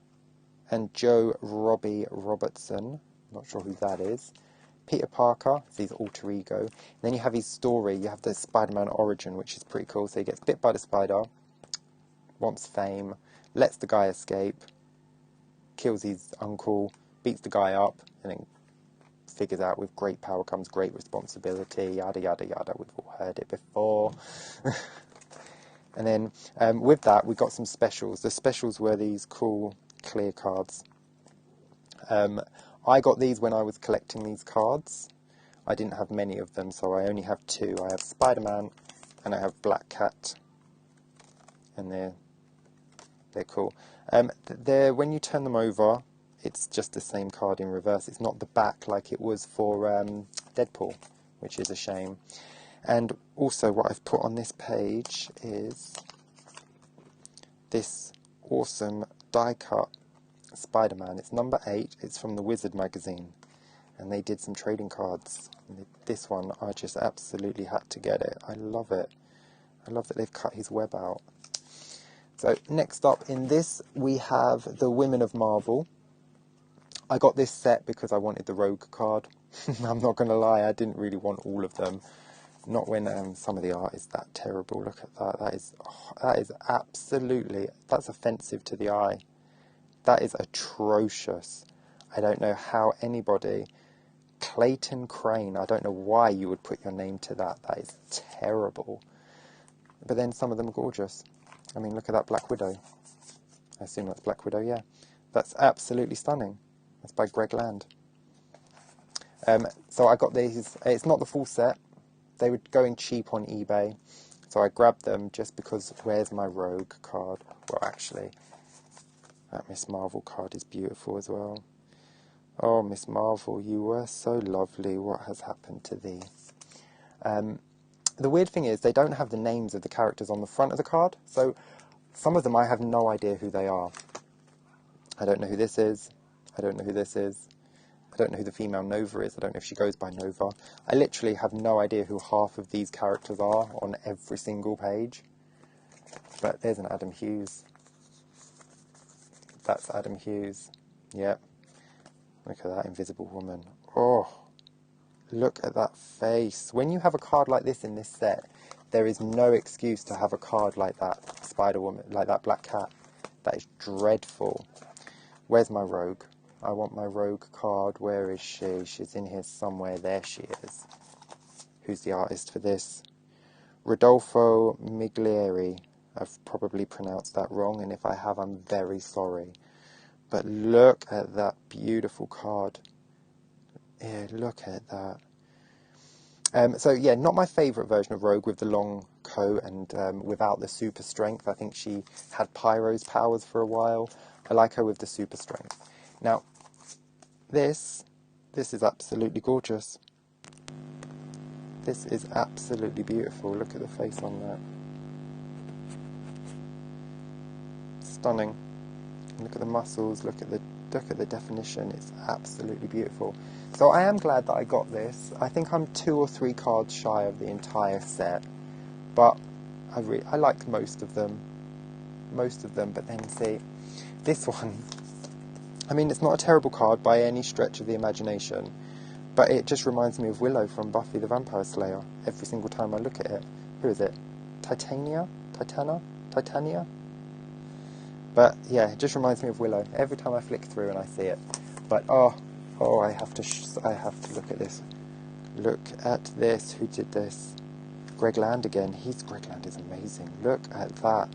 Speaker 1: and Joe Robbie Robertson. Not sure who that is. Peter Parker, it's his alter ego. And then you have his story. You have the Spider-Man origin, which is pretty cool. So he gets bit by the spider, wants fame, lets the guy escape, kills his uncle, beats the guy up, and then figures out with great power comes great responsibility, yada, yada, yada. We've all heard it before. And then with that, we got some specials. The specials were these cool clear cards. I got these when I was collecting these cards. I didn't have many of them, so I only have two. I have Spider-Man and I have Black Cat. And they're cool. When you turn them over, it's just the same card in reverse. It's not the back like it was for Deadpool, which is a shame. And also what I've put on this page is this awesome die-cut Spider-Man. It's number 8. It's from the Wizard magazine. And they did some trading cards. And this one, I just absolutely had to get it. I love it. I love that they've cut his web out. So next up in this, we have the Women of Marvel. I got this set because I wanted the Rogue card. I'm not going to lie, I didn't really want all of them. Not when some of the art is that terrible. Look at that. That is absolutely, that's offensive to the eye. That is atrocious. I don't know how anybody, Clayton Crane, I don't know why you would put your name to that. That is terrible. But then some of them are gorgeous. I mean, look at that Black Widow. I assume that's Black Widow, yeah. That's absolutely stunning. That's by Greg Land. So I got these. It's not the full set. They were going cheap on eBay. So I grabbed them just because where's my Rogue card? Well, actually, that Miss Marvel card is beautiful as well. Oh, Miss Marvel, you were so lovely. What has happened to thee? The weird thing is they don't have the names of the characters on the front of the card. So some of them I have no idea who they are. I don't know who this is. I don't know who this is. I don't know who the female Nova is. I don't know if she goes by Nova. I literally have no idea who half of these characters are on every single page. But there's an Adam Hughes. That's Adam Hughes. Yep. Look at that Invisible Woman. Oh, look at that face. When you have a card like this in this set, there is no excuse to have a card like that Spider-Woman, like that Black Cat. That is dreadful. Where's my Rogue? I want my Rogue card. Where is she? She's in here somewhere. There she is. Who's the artist for this? Rodolfo Miglieri. I've probably pronounced that wrong, and if I have, I'm very sorry. But look at that beautiful card. Yeah, look at that. So yeah, not my favourite version of Rogue with the long coat and without the super strength. I think she had Pyro's powers for a while. I like her with the super strength. Now, this is absolutely gorgeous. This is absolutely beautiful. Look at the face on that. Stunning. Look at the muscles. Look at the definition. It's absolutely beautiful. So I am glad that I got this. I think I'm 2 or 3 cards shy of the entire set, but I liked most of them. But then see, this one. I mean, it's not a terrible card by any stretch of the imagination, but it just reminds me of Willow from Buffy the Vampire Slayer every single time I look at it. Who is it? Titania? But yeah, it just reminds me of Willow every time I flick through and I see it. But oh, I have to look at this. Look at this. Who did this? Greg Land again. Greg Land is amazing. Look at that.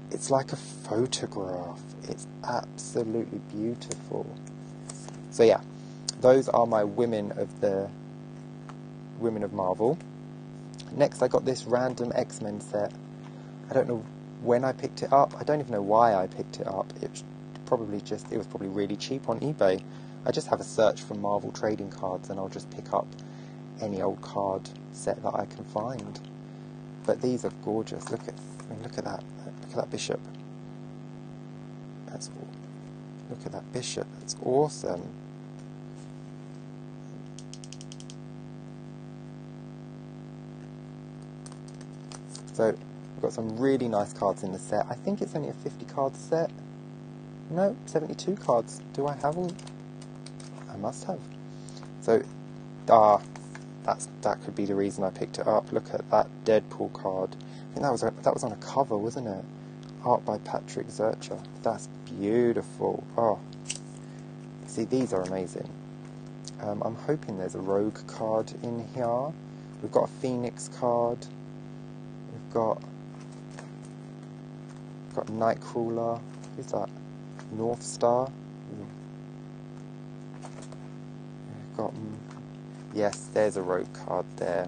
Speaker 1: It's like a photograph. It's absolutely beautiful. So yeah, those are my Women of Marvel. Next, I got this random X-Men set. I don't know when I picked it up. I don't even know why I picked it up. It was probably really cheap on eBay. I just have a search for Marvel trading cards and I'll just pick up any old card set that I can find. But these are gorgeous. Look at that. Look at that Bishop. Look at that Bishop. That's awesome. So we've got some really nice cards in the set. I think it's only a 50 card set. No, 72 cards. Do I have all? I must have. So, that could be the reason I picked it up. Look at that Deadpool card. I think that was on a cover, wasn't it? Art by Patrick Zurcher. That's beautiful. Oh, see, these are amazing. I'm hoping there's a Rogue card in here. We've got a Phoenix card. We've got Nightcrawler. Who's that? North Star. We've got, yes, there's a Rogue card there.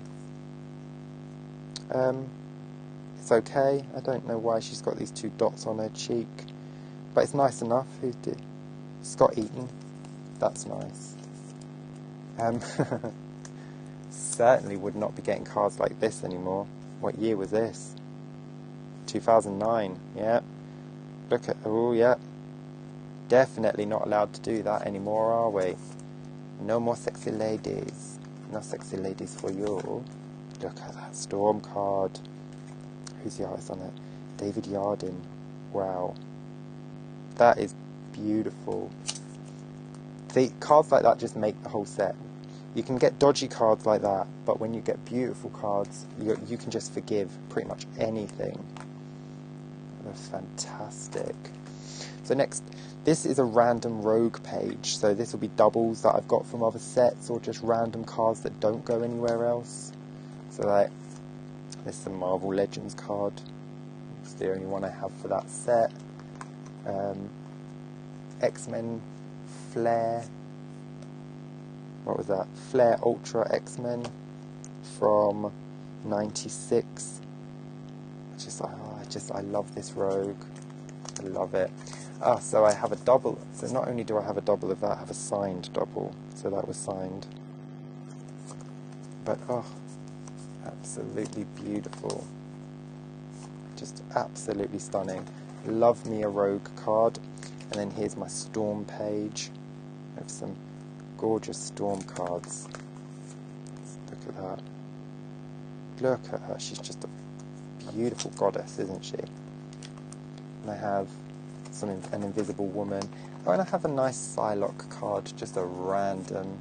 Speaker 1: It's okay. I don't know why she's got these 2 dots on her cheek, but it's nice enough. Who did? Scott Eaton. That's nice. Certainly would not be getting cards like this anymore. What year was this? 2009. Yeah. Look at, oh yeah. Definitely not allowed to do that anymore, are we? No more sexy ladies. No sexy ladies for you. Look at that Storm card. Who's the artist on it? David Yardin. Wow. That is beautiful. See, cards like that just make the whole set. You can get dodgy cards like that, but when you get beautiful cards, you can just forgive pretty much anything. That's fantastic. So next, this is a random Rogue page. So this will be doubles that I've got from other sets or just random cards that don't go anywhere else. So like, this is a Marvel Legends card. It's the only one I have for that set. X-Men Flare. What was that? Flare Ultra X-Men from 96. I love this Rogue. I love it. So I have a double. So not only do I have a double of that, I have a signed double. So that was signed. But absolutely beautiful. Just absolutely stunning. Love me a Rogue card. And then here's my Storm page. I have some gorgeous Storm cards. Look at that. Look at her. She's just a beautiful goddess, isn't she? And I have an Invisible Woman. Oh, and I have a nice Psylocke card, just a random.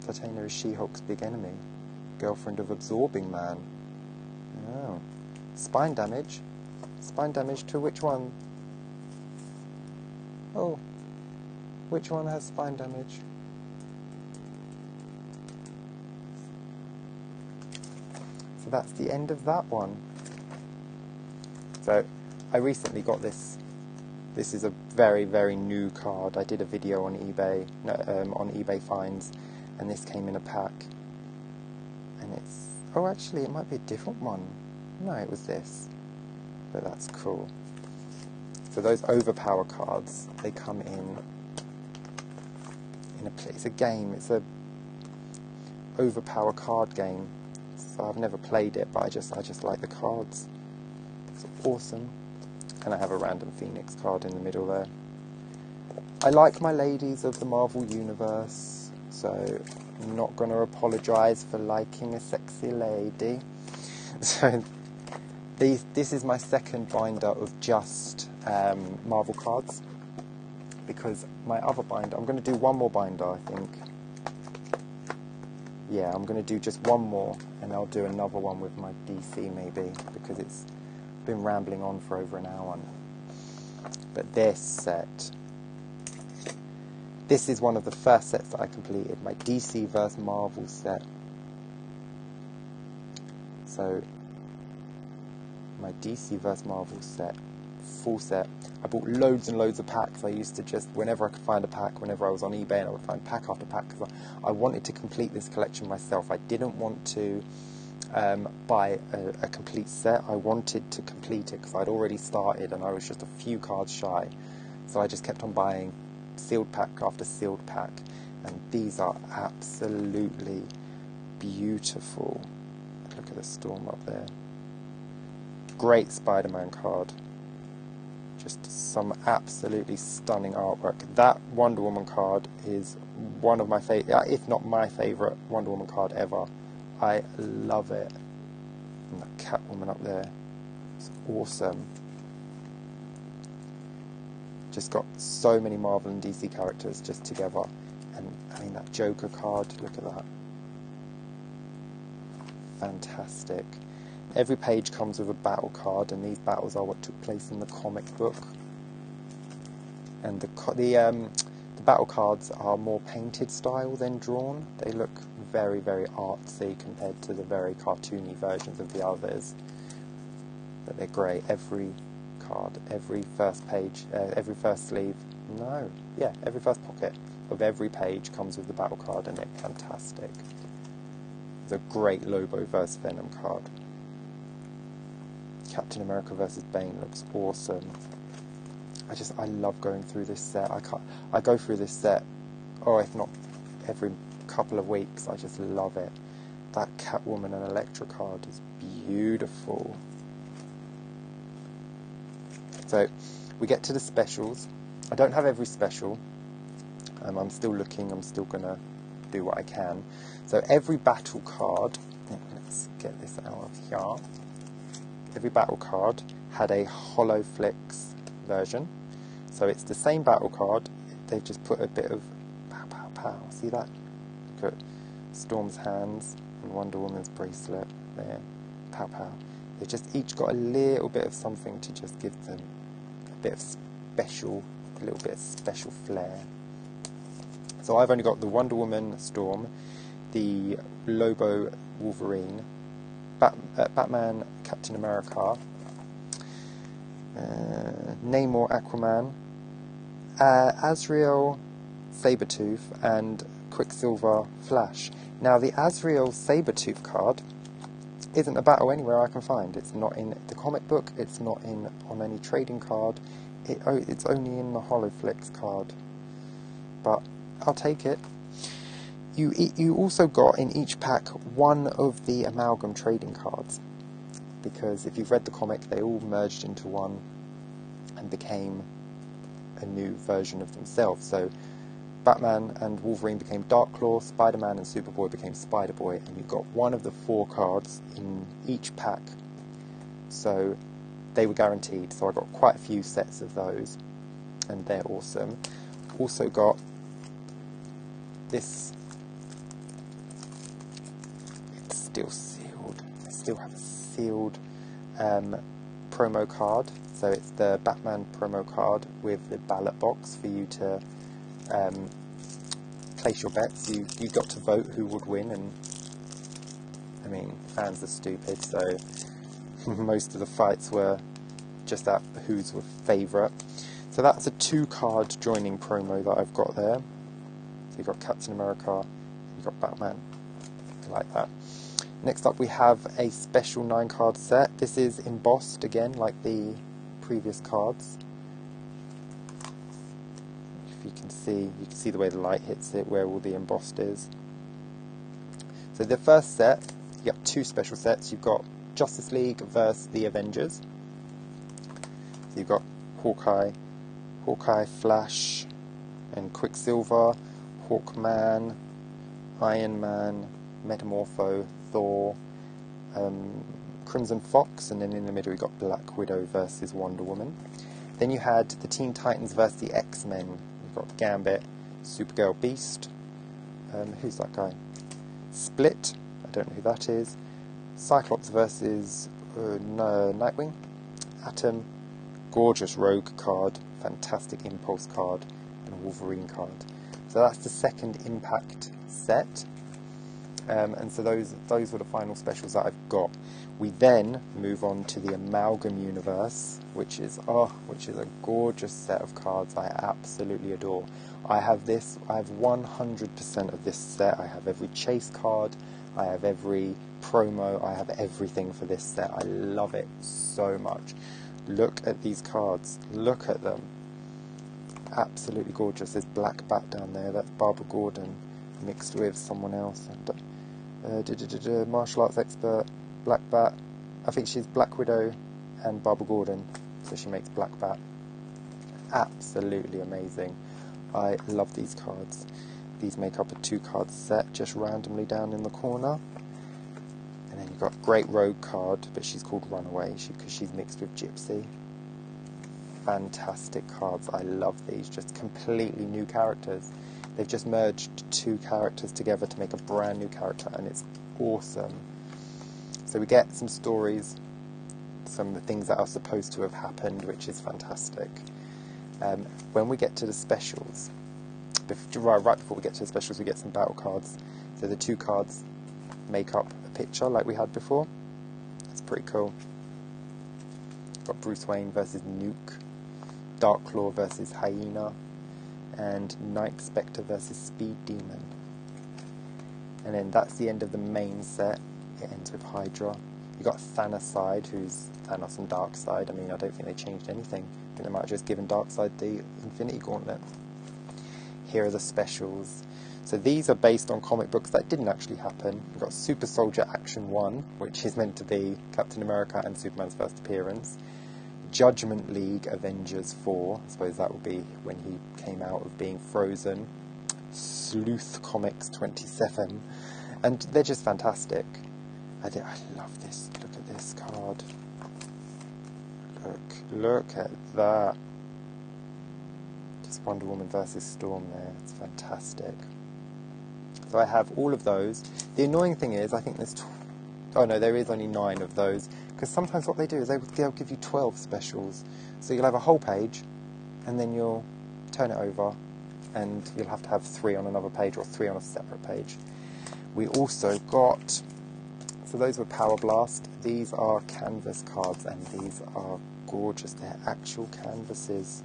Speaker 1: Titania is She-Hulk's big enemy. Girlfriend of Absorbing Man. Oh. Spine damage. Spine damage to which one? Oh. Which one has spine damage? So that's the end of that one. So I recently got this. This is a very, very new card. I did a video on eBay, on eBay finds, and this came in a pack. And it's, oh, actually, it might be a different one. No, it was this. But that's cool. So those Overpower cards, they come in it's a game. It's a Overpower card game. So I've never played it, but I just like the cards. It's awesome. And I have a random Phoenix card in the middle there. I like my ladies of the Marvel Universe, so I'm not going to apologise for liking a sexy lady. So this is my second binder of just Marvel cards, because my other binder, I'm going to do one more binder, I think. Yeah, I'm going to do just one more, and I'll do another one with my DC maybe, because it's been rambling on for over an hour now. But this set, this is one of the first sets that I completed, my DC vs Marvel set. So my DC vs Marvel set, full set. I bought loads and loads of packs. I used to just, whenever I could find a pack, whenever I was on eBay, and I would find pack after pack, because I wanted to complete this collection myself. I didn't want to buy a complete set. I wanted to complete it because I'd already started and I was just a few cards shy. So I just kept on buying sealed pack after sealed pack, and these are absolutely beautiful. Look at the Storm up there. Great Spider-Man card. Just some absolutely stunning artwork. That Wonder Woman card is one of my favourite, if not my favourite Wonder Woman card ever. I love it. And that Catwoman up there, it's awesome. Just got so many Marvel and DC characters just together. And I mean, that Joker card, look at that. Fantastic. Every page comes with a battle card, and these battles are what took place in the comic book. And the battle cards are more painted style than drawn. They look very, very artsy compared to the very cartoony versions of the others. But they're great. Every card, every first page, every first sleeve, every first pocket of every page comes with the battle card, and it's fantastic. It's a great Lobo vs Venom card. Captain America vs Bane looks awesome. I love going through this set. I go through this set, or if not every couple of weeks. I just love it. That Catwoman and Elektra card is beautiful. So we get to the specials. I don't have every special. I'm still looking. I'm still gonna do what I can. So every battle card. Let's get this out of here. Every battle card had a HoloFlix version. So it's the same battle card, they've just put a bit of pow, pow, pow. See that? Look at Storm's hands and Wonder Woman's bracelet there. Pow, pow. They've just each got a little bit of something to just give them a bit of special, a little bit of special flair. So I've only got the Wonder Woman Storm, the Lobo Wolverine, Batman Captain America, Namor Aquaman, Azrael Sabretooth, and Quicksilver Flash. Now the Azrael Sabretooth card isn't a battle anywhere I can find. It's not in the comic book, it's not on any trading card, it's only in the HoloFlix card. But I'll take it. You also got in each pack one of the Amalgam trading cards, because if you've read the comic, they all merged into one and became a new version of themselves. So Batman and Wolverine became Darkclaw, Spider-Man and Superboy became Spider-Boy, and you got one of the 4 cards in each pack. So they were guaranteed, so I got quite a few sets of those, and they're awesome. Also got this, it's still sealed, I still have a sealed promo card, so it's the Batman promo card with the ballot box for you to place your bets. You got to vote who would win, and I mean, fans are stupid, so most of the fights were just that who's were favourite. So that's a 2-card joining promo that I've got there. So you've got Captain America, you've got Batman, like that. Next up we have a special 9-card set. This is embossed again, like the previous cards. If you can see the way the light hits it, where all the embossed is. So the first set, you got 2 special sets. You've got Justice League versus the Avengers. So you've got Hawkeye, Flash, and Quicksilver, Hawkman, Iron Man, Metamorpho, Thor, Crimson Fox, and then in the middle we got Black Widow versus Wonder Woman. Then you had the Teen Titans versus the X-Men. You've got Gambit, Supergirl, Beast. Who's that guy? Split. I don't know who that is. Cyclops versus Nightwing. Atom. Gorgeous Rogue card. Fantastic Impulse card. And Wolverine card. So that's the second Impact set. And so those were the final specials that I've got. We then move on to the Amalgam Universe, which is a gorgeous set of cards I absolutely adore. I have 100% of this set. I have every chase card, I have every promo, I have everything for this set. I love it so much. Look at these cards, look at them. Absolutely gorgeous. There's Black Bat down there, that's Barbara Gordon mixed with someone else. Martial arts expert, Black Bat. I think she's Black Widow and Barbara Gordon, so she makes Black Bat. Absolutely amazing. I love these cards. These make up a 2-card set, just randomly down in the corner. And then you've got Great Rogue card, but she's called Runaway because she's mixed with Gypsy. Fantastic cards. I love these. Just completely new characters. They've just merged 2 characters together to make a brand new character, and it's awesome. So we get some stories, some things that are supposed to have happened, which is fantastic. When we get to the specials, right before we get to the specials, we get some battle cards. So the 2 cards make up a picture like we had before. That's pretty cool. Got Bruce Wayne versus Nuke, Darkclaw versus Hyena, and Night Spectre versus Speed Demon. And then that's the end of the main set. It ends with Hydra. You got Thanoside, who's Thanos and Darkseid. I mean, I don't think they changed anything. I think they might have just given Darkseid the Infinity Gauntlet. Here are the specials. So these are based on comic books that didn't actually happen. You've got Super Soldier Action 1, which is meant to be Captain America and Superman's first appearance. Judgment League Avengers 4, I suppose that would be when he came out of being frozen. Sleuth Comics 27, and they're just fantastic. I love this. Look at this card. Look at that. Just Wonder Woman versus Storm there. It's fantastic. So I have all of those. The annoying thing is, I think there's... oh no, there is only 9 of those. Because sometimes what they do is they'll give you 12 specials. So you'll have a whole page, and then you'll turn it over, and you'll have to have 3 on another page, or 3 on a separate page. We also got... so those were Power Blast. These are canvas cards, and these are gorgeous. They're actual canvases.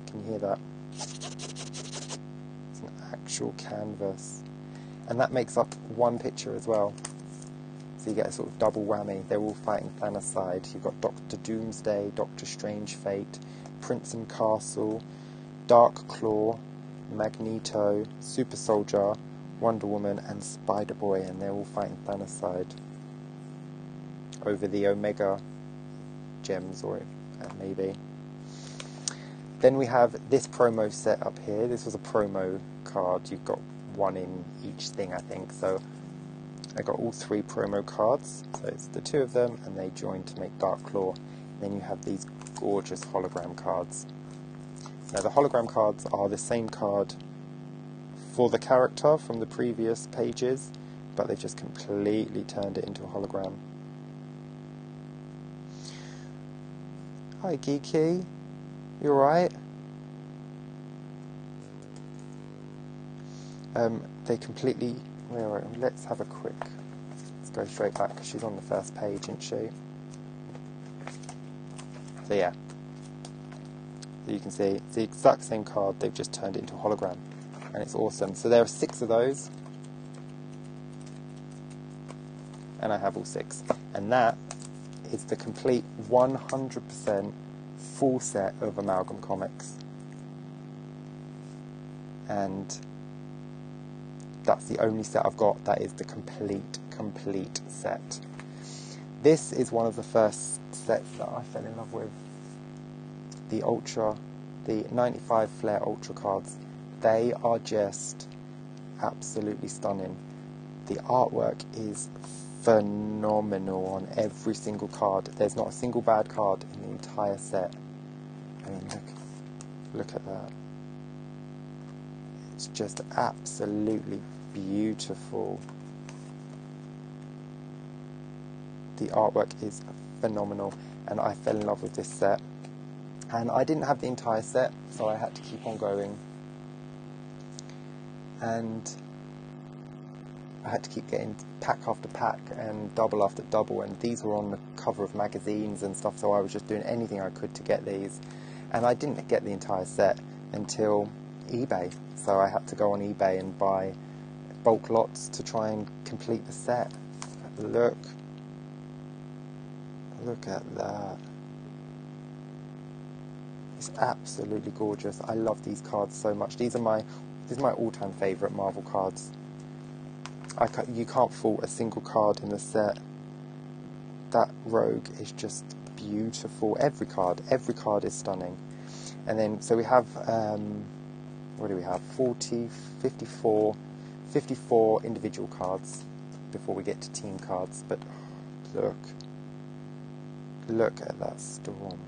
Speaker 1: Can you hear that? It's an actual canvas. And that makes up 1 picture as well. So you get a sort of double whammy. They're all fighting Thanoside. You've got Dr. Doomsday, Dr. Strange Fate, Prince and Castle, Darkclaw, Magneto, Super Soldier, Wonder Woman, and Spider-Boy, and they're all fighting Thanoside over the Omega gems, or maybe. Then we have this promo set up here. This was a promo card. You've got 1 in each thing, I think. So I got all 3 promo cards. So it's the 2 of them, and they join to make Darkclaw. Then you have these gorgeous hologram cards. Now the hologram cards are the same card for the character from the previous pages, but they just completely turned it into a hologram. Hi Geeky, you alright? They completely... let's have a quick... Let's go straight back, because she's on the first page, isn't she? So yeah. So you can see, it's the exact same card, they've just turned it into a hologram. And it's awesome. So there are 6 of those. And I have all 6. And that is the complete 100% full set of Amalgam Comics. And that's the only set I've got that is the complete set. This is one of the first sets that I fell in love with. The 95 Flair Ultra cards. They are just absolutely stunning. The artwork is phenomenal on every single card. There's not a single bad card in the entire set. I mean, look at that. It's just absolutely beautiful. The artwork is phenomenal, and I fell in love with this set. And I didn't have the entire set, so I had to keep on going. And I had to keep getting pack after pack and double after double, and these were on the cover of magazines and stuff, so I was just doing anything I could to get these. And I didn't get the entire set until eBay, so I had to go on eBay and buy bulk lots to try and complete the set. Look at that. It's absolutely gorgeous. I love these cards so much. This is my all-time favourite Marvel cards. You can't fault a single card in the set. That Rogue is just beautiful. Every card is stunning. And then, so we have, what do we have? 54 individual cards before we get to team cards. But look at that Storm.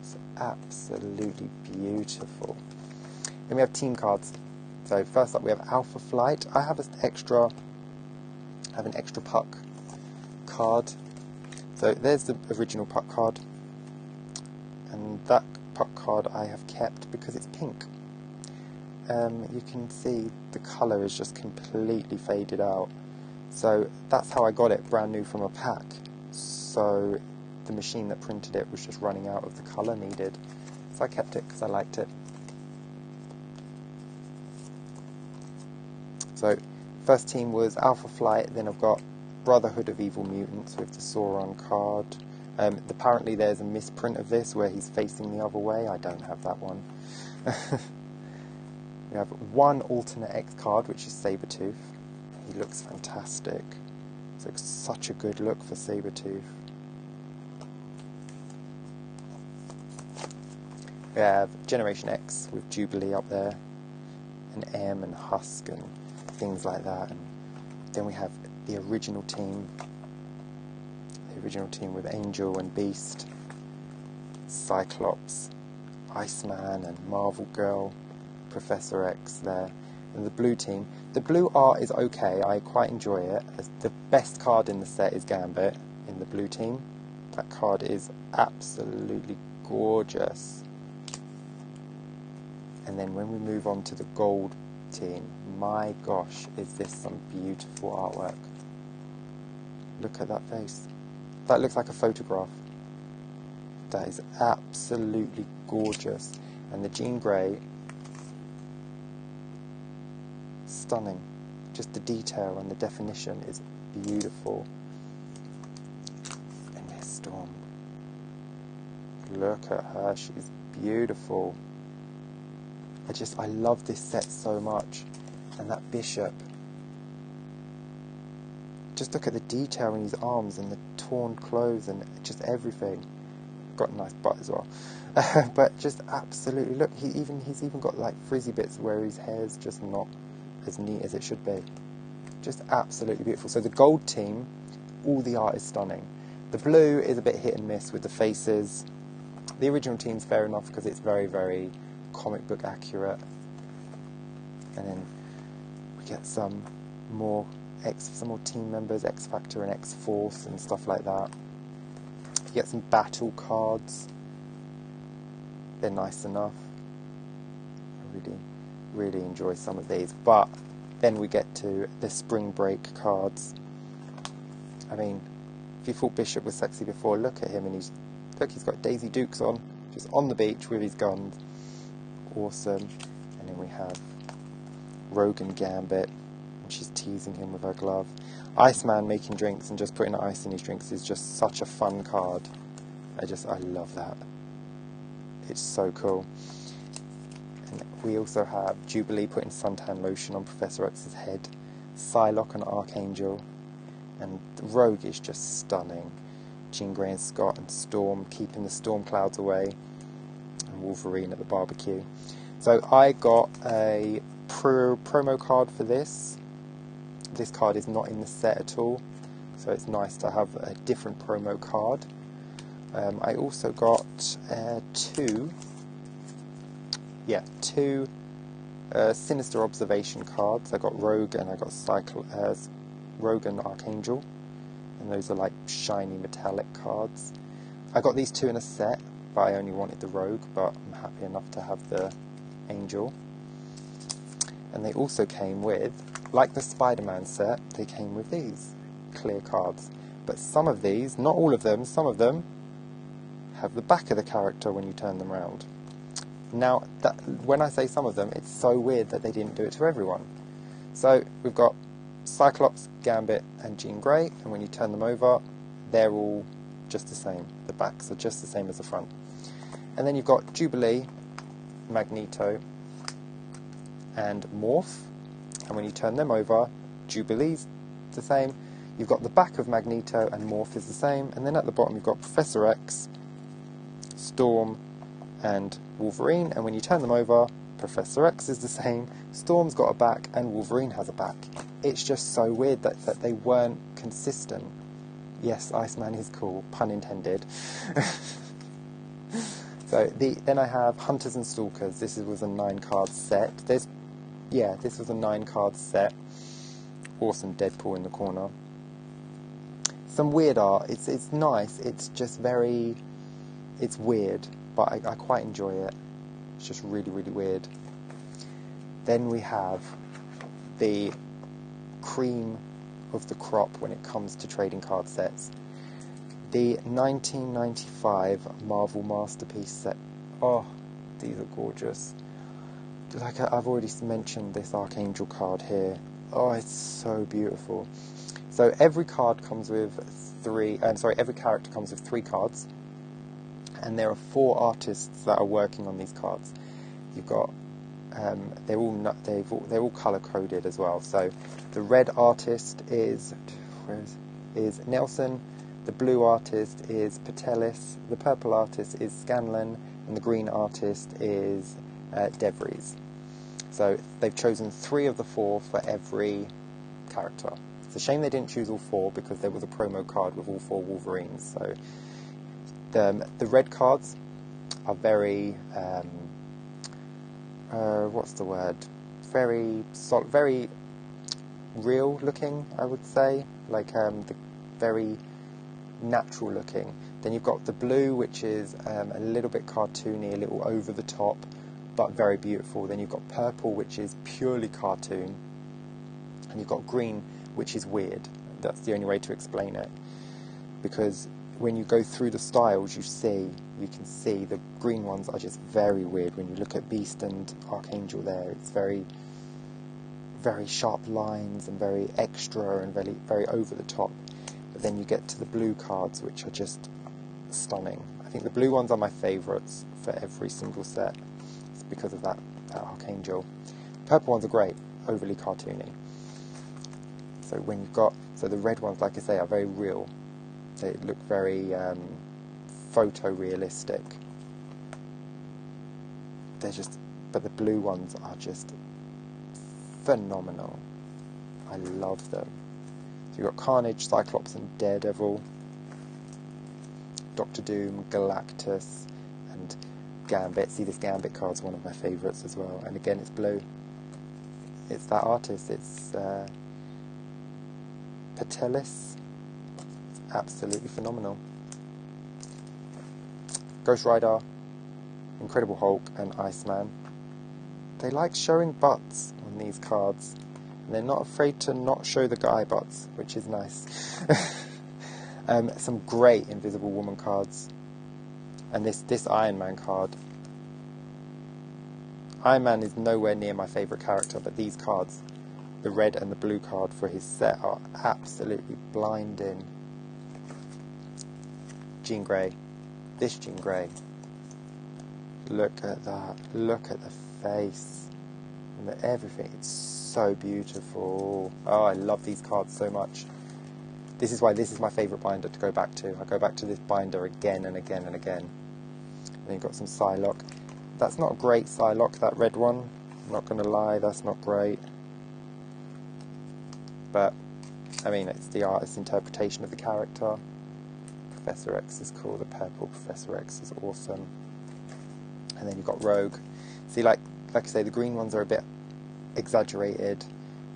Speaker 1: It's absolutely beautiful. Then we have team cards. So first up we have Alpha Flight. I have an extra Puck card. So there's the original Puck card, and that Puck card I have kept because it's pink. You can see the colour is just completely faded out. So that's how I got it, brand new from a pack. So the machine that printed it was just running out of the colour needed. So I kept it because I liked it. So first team was Alpha Flight, then I've got Brotherhood of Evil Mutants with the Sauron card. Apparently there's a misprint of this where he's facing the other way. I don't have that one. We have one alternate X card, which is Sabretooth. He looks fantastic. It's such a good look for Sabretooth. We have Generation X with Jubilee up there, and M and Husk and things like that. And then we have the original team with Angel and Beast, Cyclops, Iceman and Marvel Girl, Professor X there. And the blue team. The blue art is okay, I quite enjoy it. The best card in the set is Gambit in the blue team. That card is absolutely gorgeous. And then when we move on to the gold team, my gosh, is this some beautiful artwork. Look at that face. That looks like a photograph. That is absolutely gorgeous. And the Jean Grey, stunning. Just the detail and the definition is beautiful. And there's Storm. Look at her, she's beautiful. I love this set so much. And that Bishop. Just look at the detail in his arms and the torn clothes and just everything. Got a nice butt as well. But just absolutely, look, he's even got like frizzy bits where his hair's just not as neat as it should be. Just absolutely beautiful. So the gold team, all the art is stunning. The blue is a bit hit and miss with the faces. The original team's fair enough because it's very, very comic book accurate. And then we get some more team members, X Factor and X Force and stuff like that. You get some battle cards. They're nice enough. I really enjoy some of these. But then we get to the spring break cards. I mean, if you thought Bishop was sexy before, look at him, and he's got Daisy Dukes on, just on the beach with his guns. Awesome. And then we have Rogue and Gambit, and she's teasing him with her glove. Iceman making drinks and just putting ice in his drinks is just such a fun card. I love that. It's so cool. And we also have Jubilee putting suntan lotion on Professor X's head, Psylocke and Archangel, and Rogue is just stunning. Jean Grey and Scott and Storm keeping the storm clouds away, and Wolverine at the barbecue. So I got a promo card for this. This card is not in the set at all, so it's nice to have a different promo card. I also got two Sinister Observation cards. I got Rogue and I got Rogue and Archangel, and those are like shiny metallic cards. I got these two in a set, but I only wanted the Rogue, but I'm happy enough to have the Angel. And they also came with, like the Spider-Man set, they came with these clear cards. But some of these, not all of them, some of them have the back of the character when you turn them around. Now, when I say some of them, it's so weird that they didn't do it to everyone. So we've got Cyclops, Gambit and Jean Grey, and when you turn them over, they're all just the same. The backs are just the same as the front. And then you've got Jubilee, Magneto and Morph, and when you turn them over, Jubilee's the same. You've got the back of Magneto and Morph is the same, and then at the bottom you've got Professor X, Storm and Wolverine, and when you turn them over, Professor X is the same, Storm's got a back and Wolverine has a back. It's just so weird that they weren't consistent. Yes, Iceman is cool, pun intended. So then I have Hunters and Stalkers. This was a 9-card set. This was a 9-card set. Awesome Deadpool in the corner. Some weird art. It's nice. It's just it's weird, but I quite enjoy it. It's just really, really weird. Then we have the cream of the crop when it comes to trading card sets. The 1995 Marvel Masterpiece set. Oh, these are gorgeous. Like I've already mentioned this Archangel card here. Oh, it's so beautiful. So every card comes with every character comes with 3 cards, and there are 4 artists that are working on these cards. You've got they're all color coded as well. So the red artist is Nelson, the blue artist is Patelis, the purple artist is Scanlan, and the green artist is DeVries. So they've chosen 3 of the 4 for every character. It's a shame they didn't choose all 4 because there was a promo card with all 4 Wolverines. So the red cards are very what's the word? Very real looking, I would say. Like the very natural looking. Then you've got the blue, which is a little bit cartoony, a little over the top, but very beautiful. Then you've got purple, which is purely cartoon, and you've got green, which is weird. That's the only way to explain it, because when you go through the styles, you can see the green ones are just very weird. When you look at Beast and Archangel there, it's very, very sharp lines and very extra and very, very over the top. But then you get to the blue cards, which are just stunning. I think the blue ones are my favourites for every single set. It's because of that Archangel. Purple ones are great, overly cartoony. So the red ones, like I say, are very real. They look very photorealistic. But the blue ones are just phenomenal. I love them. So you've got Carnage, Cyclops and Daredevil. Doctor Doom, Galactus, and Gambit. See, this Gambit card's one of my favourites as well. And again, it's blue. It's that artist. It's Patelis. It's absolutely phenomenal. Ghost Rider, Incredible Hulk, and Iceman. They like showing butts on these cards. And they're not afraid to not show the guy butts, which is nice. Some great Invisible Woman cards. And this Iron Man card. Iron Man is nowhere near my favourite character, but these cards, the red and the blue card for his set, are absolutely blinding. Jean Grey. This Jean Grey. Look at that. Look at the face. And everything. It's so beautiful. Oh, I love these cards so much. This is why this is my favourite binder to go back to. I go back to this binder again and again and again. And then you've got some Psylocke. That's not a great Psylocke, that red one. I'm not going to lie, that's not great. But, I mean, it's the artist's interpretation of the character. Professor X is cool. The purple Professor X is awesome. And then you've got Rogue. See, like I say, the green ones are a bit exaggerated.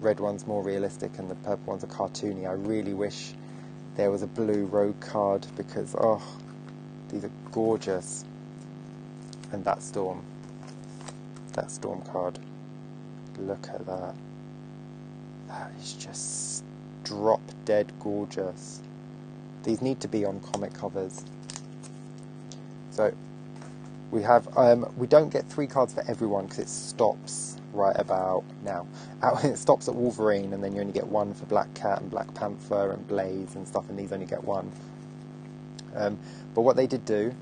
Speaker 1: Red one's more realistic, and the purple ones are cartoony. I really wish there was a blue Rogue card because, oh, these are gorgeous. And that Storm card. Look at that. That is just drop dead gorgeous. These need to be on comic covers. So we have, we don't get 3 cards for everyone because it stops right about now. It stops at Wolverine, and then you only get 1 for Black Cat and Black Panther and Blaze and stuff, and these only get 1. But what they did do,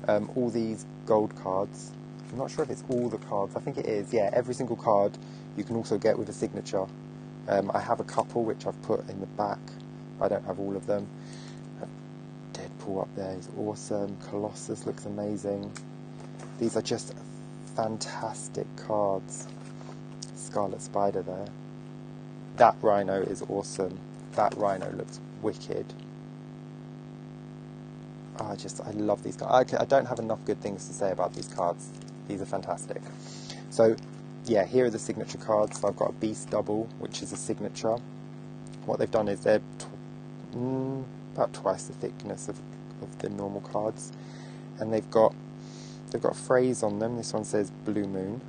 Speaker 1: all these gold cards, I'm not sure if it's all the cards, I think it is, yeah, every single card you can also get with a signature. I have a couple which I've put in the back. I don't have all of them. Deadpool up there is awesome. Colossus looks amazing. These are just fantastic cards. Scarlet Spider there. That Rhino is awesome. That Rhino looks wicked. I love these cards. I don't have enough good things to say about these cards. These are fantastic. So, yeah, here are the signature cards. So I've got a Beast Double, which is a signature. What they've done is they're about twice the thickness of the normal cards, and they've got a phrase on them. This one says Blue Moon,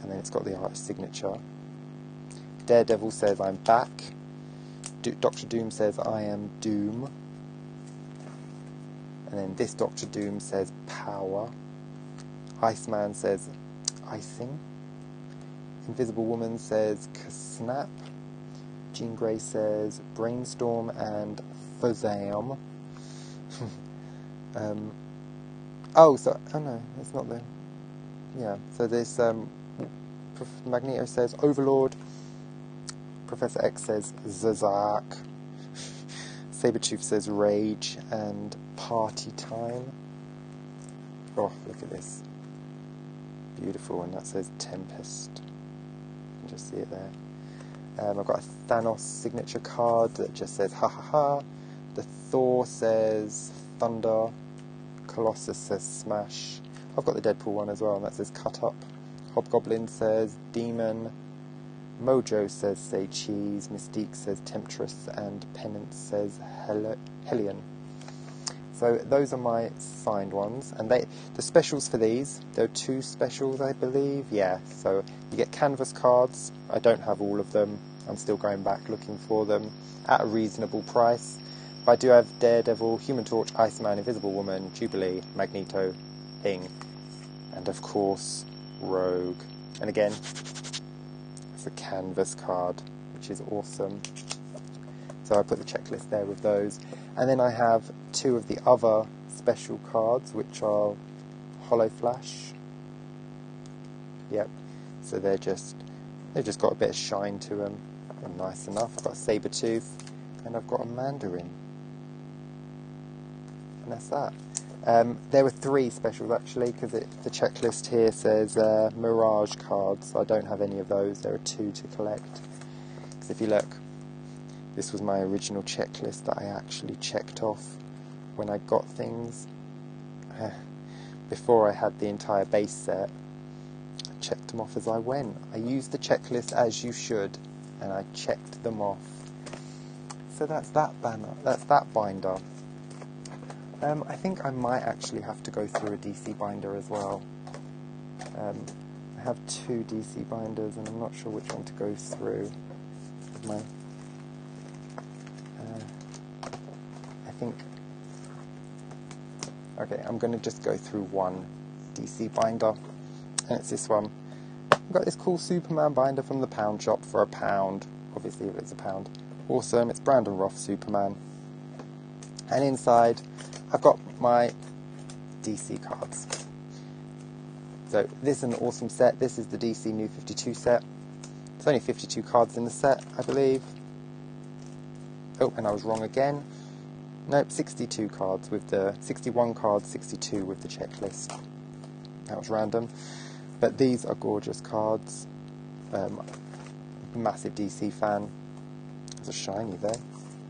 Speaker 1: and then it's got the artist signature. Daredevil says I'm back. Doctor Doom says I am Doom. And then this Doctor Doom says power. Iceman says icing. Invisible Woman says Snap. Jean Grey says brainstorm and Fazam. Oh no, it's not there. Yeah, so there's Magneto says Overlord. Professor X says Zazak. Sabretooth says Rage and Party Time. Oh, look at this. Beautiful, and that says Tempest. You can just see it there. I've got a Thanos signature card that just says ha ha ha. The Thor says Thunder. Colossus says Smash. I've got the Deadpool one as well, and that says Cut Up. Hobgoblin says Demon. Mojo says Say Cheese. Mystique says Temptress. And Penance says Hellion. So those are my signed ones, and the specials for these, there are 2 specials I believe, yeah, so you get canvas cards. I don't have all of them, I'm still going back looking for them at a reasonable price, but I do have Daredevil, Human Torch, Iceman, Invisible Woman, Jubilee, Magneto, Thing, and of course Rogue. And again, it's a canvas card, which is awesome. So I put the checklist there with those. And then I have 2 of the other special cards, which are Hollow Flash. Yep. So they've just got a bit of shine to them. They're nice enough. I've got a Sabretooth, and I've got a Mandarin. And that's that. There were 3 specials actually, because the checklist here says Mirage cards. I don't have any of those. There are 2 to collect. Because if you look, this was my original checklist that I actually checked off. when I got things, before I had the entire base set, I checked them off as I went. I used the checklist as you should, and I checked them off. So that's that banner, that's that binder. I think I might actually have to go through a DC binder as well. I have 2 DC binders and I'm not sure which one to go through. My, I think, okay, I'm going to just go through one DC binder, and it's this one. I've got this cool Superman binder from the pound shop for £1, obviously if it's £1. Awesome, it's Brandon Roth Superman. And inside, I've got my DC cards. So this is an awesome set. This is the DC New 52 set. There's only 52 cards in the set, I believe. Oh, and I was wrong again. Nope, 62 cards with the 61 cards, 62 with the checklist. That was random. But these are gorgeous cards. Massive DC fan. There's a shiny there.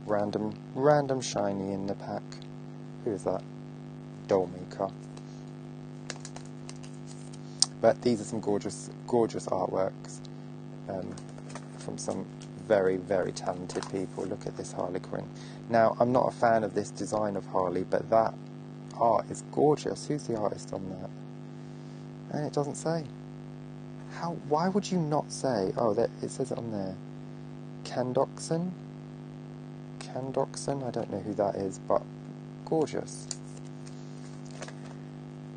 Speaker 1: Random shiny in the pack. Who is that? Dollmaker. But these are some gorgeous artworks from some very, very talented people. Look at this Harley Quinn. Now, I'm not a fan of this design of Harley, but that art is gorgeous. Who's the artist on that? And it doesn't say. Why would you not say? Oh, it says it on there. Candoxon? I don't know who that is, but gorgeous.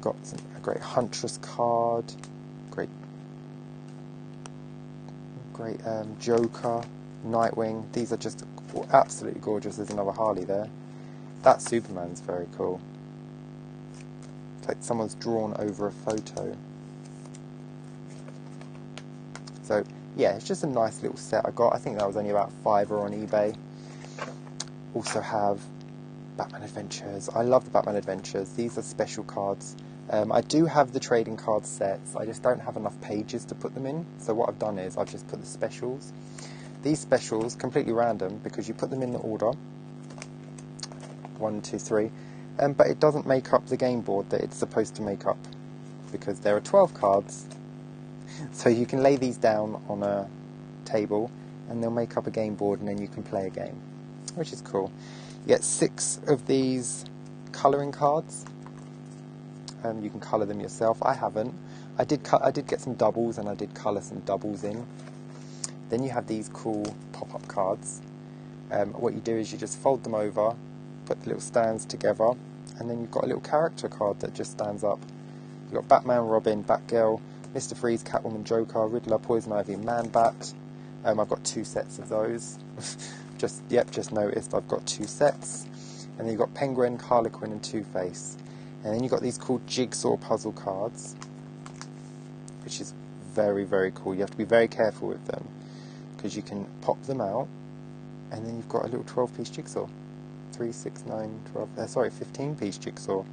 Speaker 1: Got a great Huntress card, great Joker, Nightwing. These are just absolutely gorgeous. There's another Harley there. That Superman's very cool. It's like someone's drawn over a photo. So yeah, it's just a nice little set I got. I think that was only about £5 on eBay. Also have Batman Adventures. I love the Batman Adventures. These are special cards. I do have the trading card sets. I just don't have enough pages to put them in. So what I've done is I've just put the specials. These specials, completely random, because you put them in the order. 1, 2, 3. But it doesn't make up the game board that it's supposed to make up, because there are 12 cards. So you can lay these down on a table and they'll make up a game board, and then you can play a game, which is cool. You get 6 of these colouring cards. You can colour them yourself. I haven't. I did get some doubles, and I did colour some doubles in. Then you have these cool pop-up cards. What you do is you just fold them over, put the little stands together, and then you've got a little character card that just stands up. You've got Batman, Robin, Batgirl, Mr. Freeze, Catwoman, Joker, Riddler, Poison Ivy, Man-Bat. I've got 2 sets of those. just noticed I've got 2 sets. And then you've got Penguin, Harlequin, and Two-Face. And then you've got these cool jigsaw puzzle cards, which is very, very cool. You have to be very careful with them, because you can pop them out, and then you've got a little 12-piece jigsaw. 3, 6, 9, 12, 15-piece jigsaw,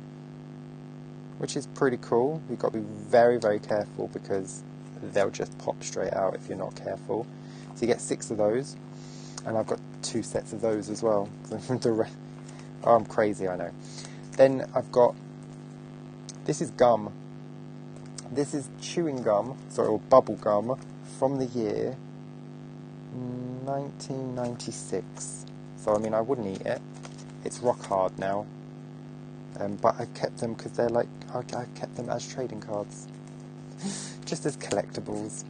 Speaker 1: which is pretty cool. You've got to be very, very careful, because they'll just pop straight out if you're not careful. So you get 6 of those, and I've got 2 sets of those as well. Oh, I'm crazy, I know. Then I've got, this is gum. This is chewing gum, or bubble gum, from the year 1996. So, I mean, I wouldn't eat it. It's rock hard now. But I kept them because they're like, I kept them as trading cards. Just as collectibles.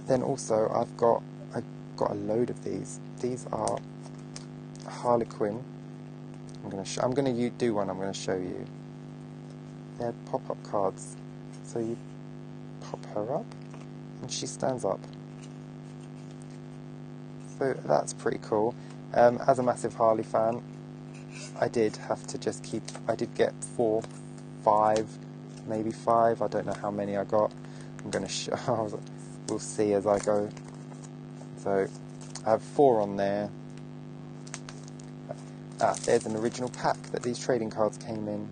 Speaker 1: Then also, I've got a load of these. These are Harley Quinn. I'm going to do one. I'm going to show you. They're pop-up cards. So you pop her up, and she stands up. So that's pretty cool. As a massive Harley fan, I did have to just keep. I did get 4, 5, maybe 5. I don't know how many I got. I'm going to show. We'll see as I go. So I have 4 on there. There's an original pack that these trading cards came in.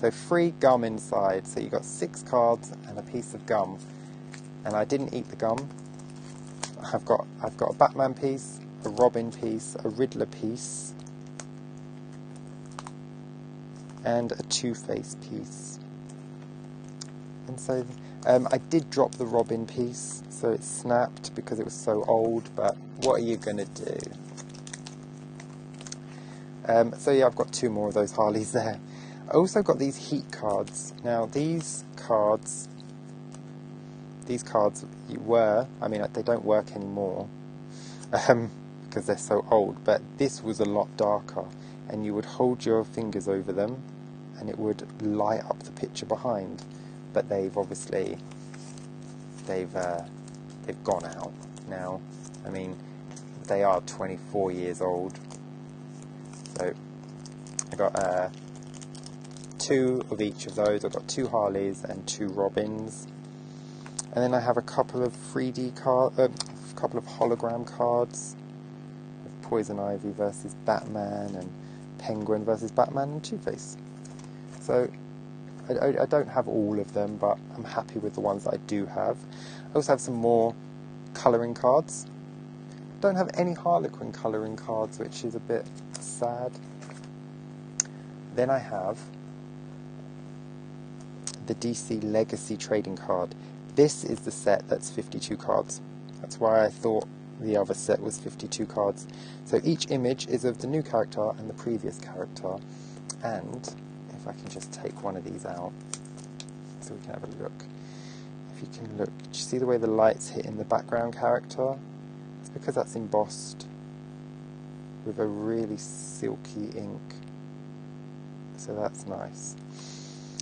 Speaker 1: So free gum inside. So you got 6 cards and a piece of gum. And I didn't eat the gum. I've got a Batman piece, a Robin piece, a Riddler piece, and a Two-Face piece. And so I did drop the Robin piece, so it snapped because it was so old, but what are you going to do? So yeah, I've got 2 more of those Harleys there. I also got these heat cards. Now these cards were, I mean, they don't work anymore because they're so old, but this was a lot darker, and you would hold your fingers over them and it would light up the picture behind. But they've obviously they've gone out now. I mean, they are 24 years old. So I got 2 of each of those. I've got 2 Harleys and 2 Robins, and then I have a couple of 3D cards, a couple of hologram cards of Poison Ivy versus Batman and Penguin versus Batman and Two-Face. So I don't have all of them, but I'm happy with the ones that I do have. I also have some more colouring cards. Don't have any Harlequin colouring cards, which is a bit sad. Then I have the DC Legacy trading card. This is the set that's 52 cards. That's why I thought the other set was 52 cards. So each image is of the new character and the previous character. And if I can just take one of these out so we can have a look. If you can look, do you see the way the light's hitting the background character? It's because that's embossed with a really silky ink. So that's nice.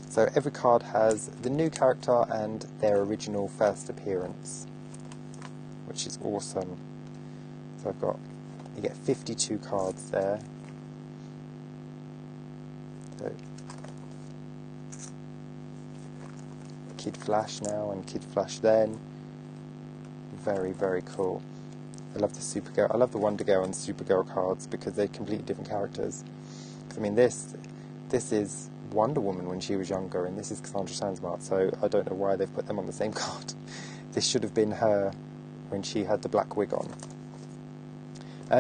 Speaker 1: So every card has the new character and their original first appearance, which is awesome. So you get 52 cards there. So Kid Flash now and Kid Flash then. Very, very cool. I love the Supergirl. I love the Wonder Girl and Supergirl cards because they're completely different characters. I mean, this is Wonder Woman when she was younger, and this is Cassandra Sandsmart, so I don't know why they've put them on the same card. This should have been her when she had the black wig on.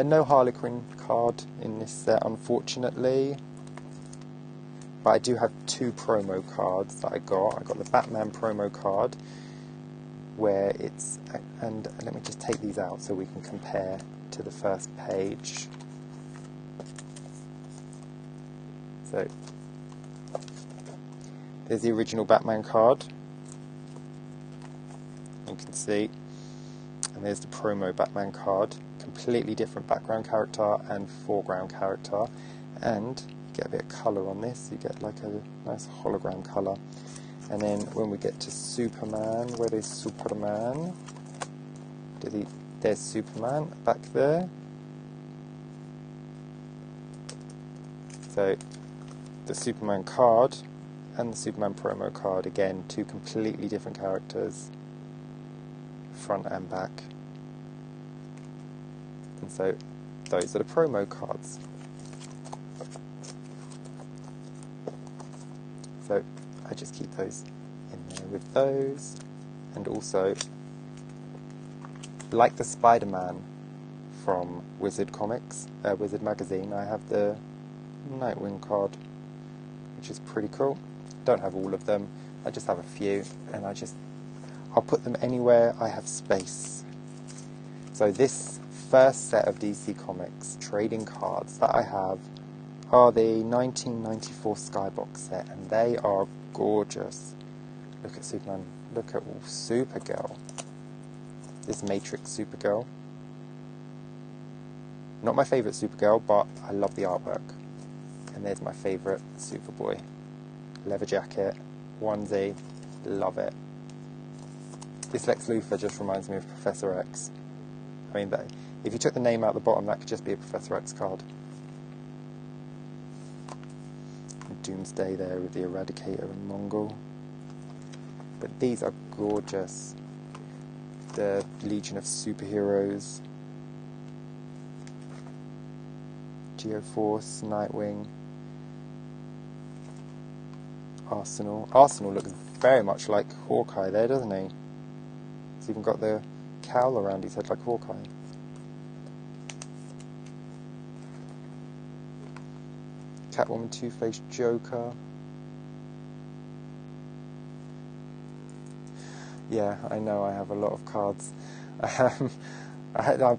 Speaker 1: No Harlequin card in this set, unfortunately. But I do have 2 promo cards that I got. I got the Batman promo card, where it's... And let me just take these out so we can compare to the first page. So, there's the original Batman card. You can see. And there's the promo Batman card. Completely different background character and foreground character. And you get a bit of colour on this. You get like a nice hologram colour. And then when we get to Superman, where is Superman? There's Superman back there. So the Superman card and the Superman promo card, again, 2 completely different characters, front and back. And so those are the promo cards. So I just keep those in there with those. And also, like the Spider-Man from Wizard Comics, Wizard Magazine, I have the Nightwing card, which is pretty cool. Don't have all of them, I just have a few, and I'll put them anywhere I have space. So this first set of DC Comics trading cards that I have are the 1994 Skybox set, and they are gorgeous. Look at Superman, look at Supergirl. This Matrix Supergirl. Not my favourite Supergirl, but I love the artwork. And there's my favourite Superboy. Leather jacket, onesie, love it. This Lex Luthor just reminds me of Professor X. I mean, if you took the name out the bottom, that could just be a Professor X card. Doomsday there with the Eradicator and Mongol. But these are gorgeous. The Legion of Superheroes. Geoforce, Nightwing. Arsenal. Arsenal looks very much like Hawkeye there, doesn't he? He's even got the cowl around his head like Hawkeye. Catwoman, Two-Face, Joker. Yeah, I know I have a lot of cards.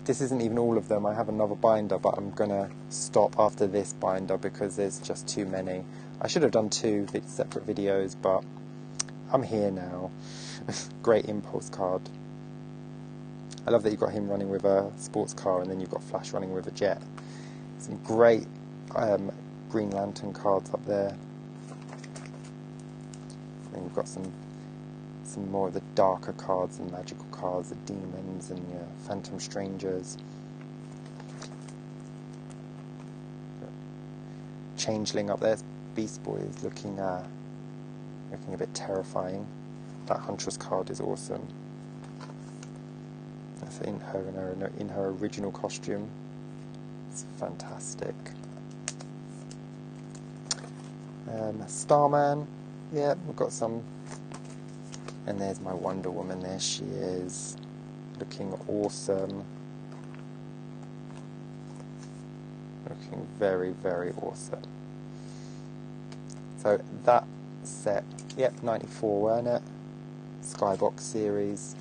Speaker 1: This isn't even all of them. I have another binder, but I'm going to stop after this binder because there's just too many. I should have done 2 separate videos, but I'm here now. Great Impulse card. I love that you've got him running with a sports car and then you've got Flash running with a jet. Some great Green Lantern cards up there. And you've got some more of the darker cards and magical cards, the demons and your Phantom Strangers. Changeling up there, Beast Boy is looking a bit terrifying. That Huntress card is awesome. That's in her original costume. It's fantastic. Starman, yeah, we've got some. And there's my Wonder Woman, there she is, looking awesome. Looking very, very awesome. So that set, yep, 94, weren't it? Skybox series.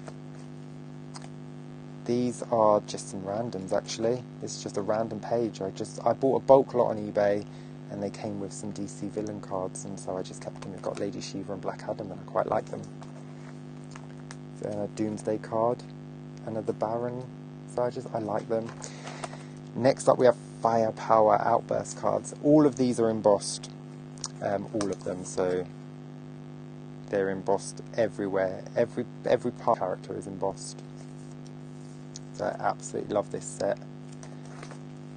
Speaker 1: These are just some randoms actually. It's just a random page. I bought a bulk lot on eBay and they came with some DC villain cards, and so I just kept them. I've got Lady Shiva and Black Adam and I quite like them. A Doomsday card, another Baron, so I like them. Next up we have Firepower Outburst cards. All of these are embossed, all of them, so they're embossed everywhere. Every part character is embossed. So I absolutely love this set.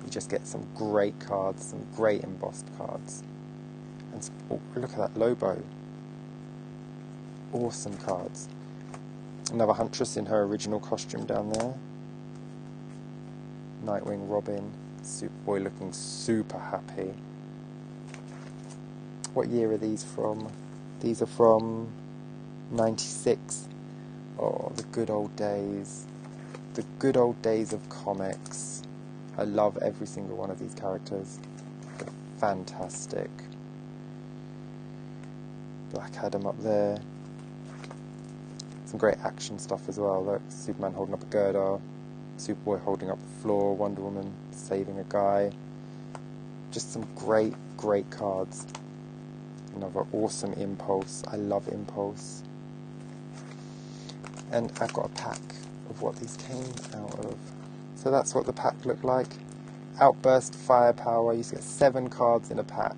Speaker 1: You just get some great cards, some great embossed cards. And oh, look at that Lobo. Awesome cards. Another Huntress in her original costume down there. Nightwing, Robin, Superboy looking super happy. What year are these from? These are from 96. Oh, the good old days. The good old days of comics. I love every single one of these characters. They're fantastic. Black Adam up there. Some great action stuff as well. Look, Superman holding up a girder, Superboy holding up the floor, Wonder Woman saving a guy. Just some great, great cards. Another awesome Impulse. I love Impulse. And I've got a pack of what these came out of. So that's what the pack looked like. Outburst Firepower. You get 7 cards in a pack.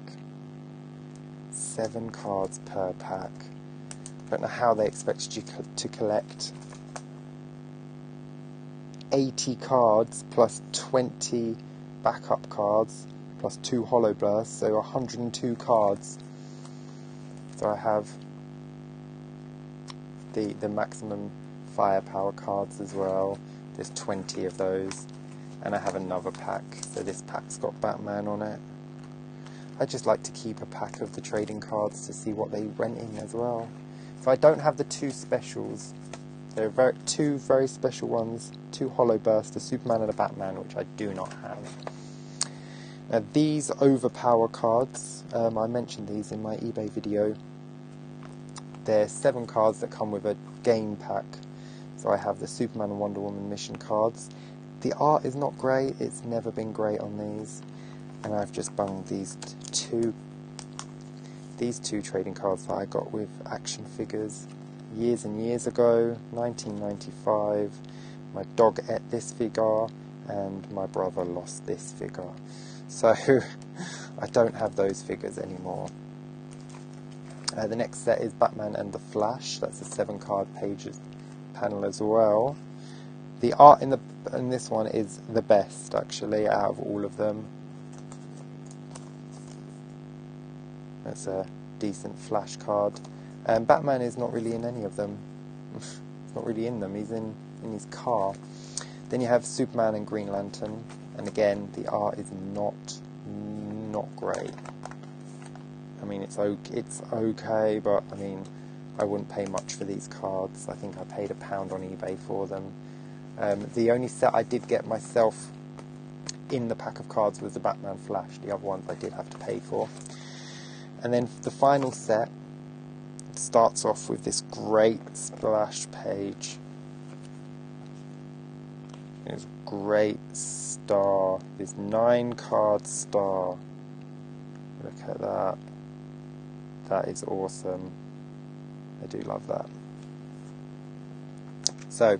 Speaker 1: 7 cards per pack. I don't know how they expected you to collect 80 cards plus 20 backup cards plus 2 holo bursts, so 102 cards. So I have the maximum Firepower cards as well. There's 20 of those, and I have another pack. So this pack's got Batman on it. I just like to keep a pack of the trading cards to see what they went in as well. So I don't have the 2 specials. There are 2 very special ones, 2 holo bursts, a Superman and a Batman, which I do not have. Now these Overpower cards, I mentioned these in my eBay video. They're 7 cards that come with a game pack. So I have the Superman and Wonder Woman mission cards. The art is not great, it's never been great on these. And I've just bunged these two trading cards that I got with action figures years and years ago, 1995. My dog ate this figure and my brother lost this figure. So I don't have those figures anymore. The next set is Batman and the Flash. That's a 7 card panel as well. The art in this one is the best actually out of all of them. That's a decent Flash card. Batman is not really in any of them. He's not really in them. He's in his car. Then you have Superman and Green Lantern, and again the art is not great. I mean it's okay, but I mean I wouldn't pay much for these cards. I think I paid £1 on eBay for them. The only set I did get myself in the pack of cards was the Batman Flash. The other ones I did have to pay for. And then the final set starts off with this great splash page. This great star, this 9-card star. Look at that. That is awesome. I do love that. So,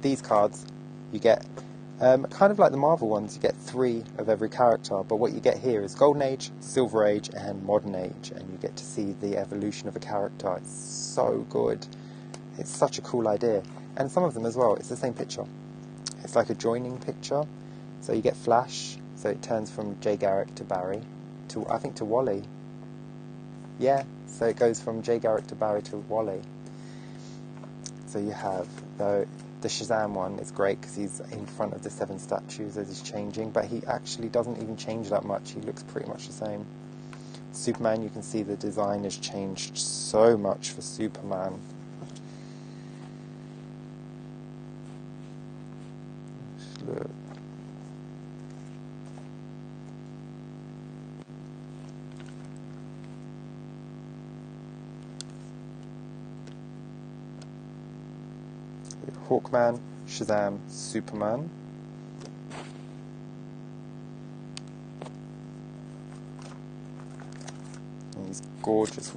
Speaker 1: these cards, you get, kind of like the Marvel ones, you get 3 of every character, but what you get here is Golden Age, Silver Age, and Modern Age, and you get to see the evolution of a character. It's so good. It's such a cool idea. And some of them as well, it's the same picture. It's like a joining picture. So you get Flash, so it turns from Jay Garrick to Barry, to, I think, to Wally. Yeah, so it goes from Jay Garrick to Barry to Wally. So you have, though, the Shazam one is great because he's in front of the 7 statues as he's changing, but he actually doesn't even change that much. He looks pretty much the same. Superman, you can see the design has changed so much for Superman. Look. Hawkman, Shazam, Superman. And these gorgeous,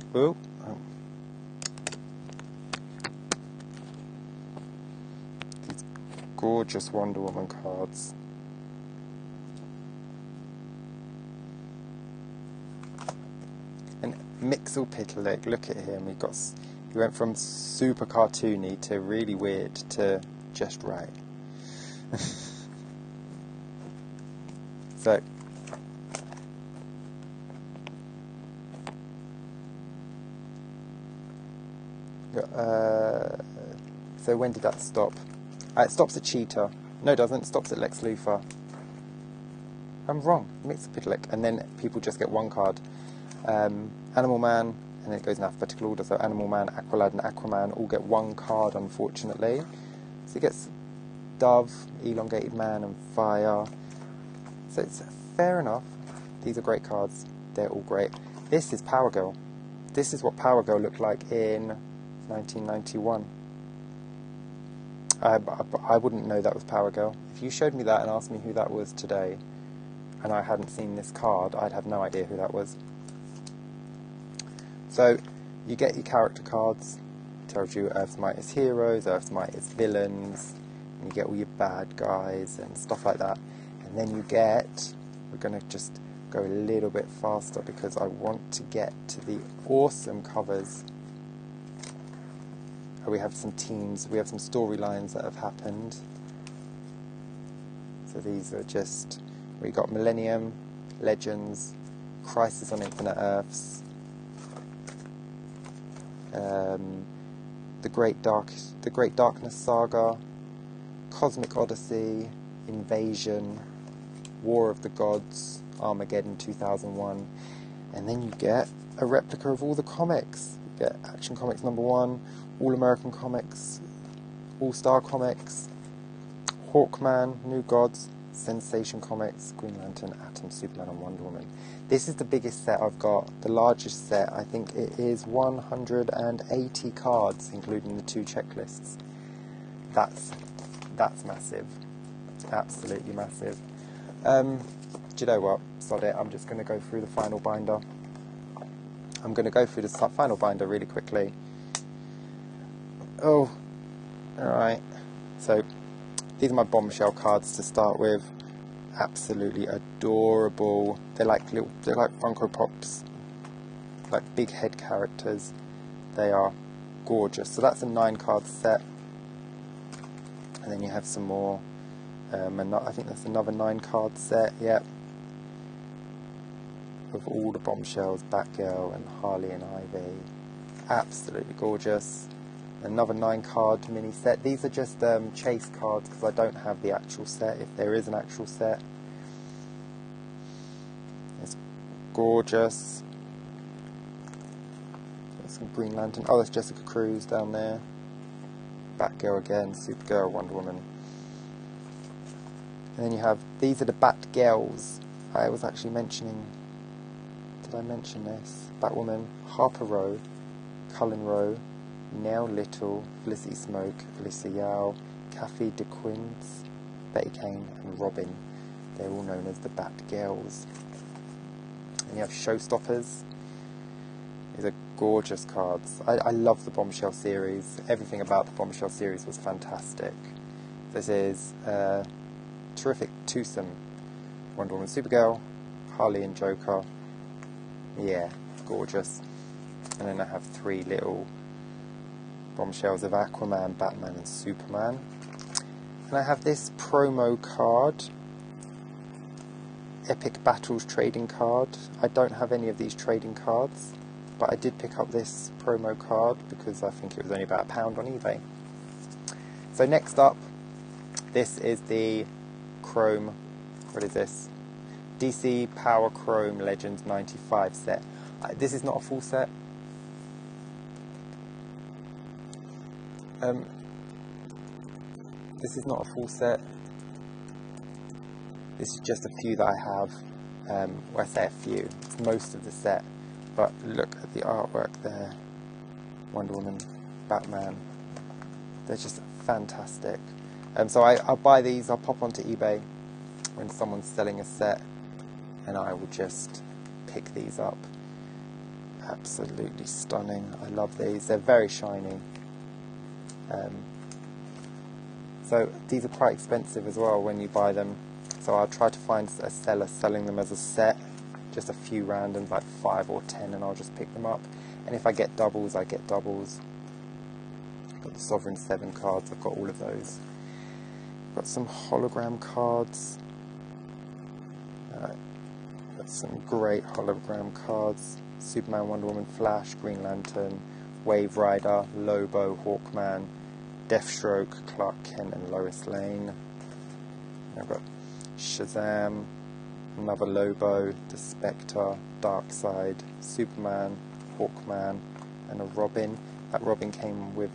Speaker 1: these gorgeous Wonder Woman cards. And Mxyzptlk, look at him. He went from super cartoony to really weird to just right. So when did that stop? It stops at Cheetah. No, it doesn't. It stops at Lex Luthor. I'm wrong. Mxyzptlk. And then people just get 1 card. Animal Man. And then it goes in alphabetical order, so Animal Man, Aqualad and Aquaman all get 1 card, unfortunately. So it gets Dove, Elongated Man and Fire. So it's fair enough. These are great cards. They're all great. This is Power Girl. This is what Power Girl looked like in 1991. I wouldn't know that was Power Girl. If you showed me that and asked me who that was today, and I hadn't seen this card, I'd have no idea who that was. So, you get your character cards, it tells you Earth's Mightiest Heroes, Earth's Mightiest Villains, and you get all your bad guys and stuff like that. And then you get, we're going to just go a little bit faster because I want to get to the awesome covers. We have some teams, we have some storylines that have happened. So these are just, we got Millennium, Legends, Crisis on Infinite Earths, the Great Darkness Saga, Cosmic Odyssey, Invasion, War of the Gods, Armageddon 2001, and then you get a replica of all the comics. You get Action Comics #1, All American Comics, All Star Comics, Hawkman, New Gods, Sensation Comics, Green Lantern, Atom, Superman and Wonder Woman. This is the biggest set I've got, the largest set. I think it is 180 cards, including the 2 checklists. That's massive. Absolutely massive. Do you know what? Sod it. I'm just going to go through the final binder. I'm going to go through the final binder really quickly. Oh, alright. So, these are my bombshell cards to start with. Absolutely adorable. They're like Funko Pops, like big head characters. They are gorgeous. So that's a 9-card set. And then you have some more. I think that's another 9-card set. Yep. Of all the bombshells, Batgirl and Harley and Ivy. Absolutely gorgeous. Another 9-card mini set. These are just chase cards because I don't have the actual set, if there is an actual set. It's gorgeous. There's some Green Lantern. Oh, there's Jessica Cruz down there. Batgirl again, Supergirl, Wonder Woman. And then you have, these are the Batgirls. I was actually mentioning, did I mention this? Batwoman, Harper Row, Cullen Rowe, Nell Little, Felicity Smoke, Alyssa Yao, Kathy DeQuince, Betty Kane and Robin. They're all known as the Batgirls. And you have Showstoppers. These are gorgeous cards. I love the Bombshell series. Everything about the Bombshell series was fantastic. This is a terrific twosome. Wonder Woman, Supergirl, Harley and Joker. Yeah, gorgeous. And then I have 3 little Bombshells of Aquaman, Batman and Superman. And I have this promo card, Epic Battles trading card. I don't have any of these trading cards, but I did pick up this promo card because I think it was only about £1 on eBay. So next up, this is the Chrome, what is this? DC Power Chrome Legends 95 set. This is not a full set. This is not a full set. This is just a few that I have. Well, I say a few. It's most of the set. But look at the artwork there. Wonder Woman, Batman. They're just fantastic. So I'll buy these. I'll pop onto eBay when someone's selling a set, and I will just pick these up. Absolutely stunning. I love these. They're very shiny. So these are quite expensive as well when you buy them. So I'll try to find a seller selling them as a set, just a few randoms, like 5 or 10, and I'll just pick them up. And if I get doubles, I get doubles. I've got the Sovereign 7 cards, I've got all of those. I've got some hologram cards. Got some great hologram cards. Superman, Wonder Woman, Flash, Green Lantern, Wave Rider, Lobo, Hawkman, Deathstroke, Clark Kent and Lois Lane. I've got Shazam, another Lobo, the Spectre, Darkseid, Superman, Hawkman, and a Robin. That Robin came with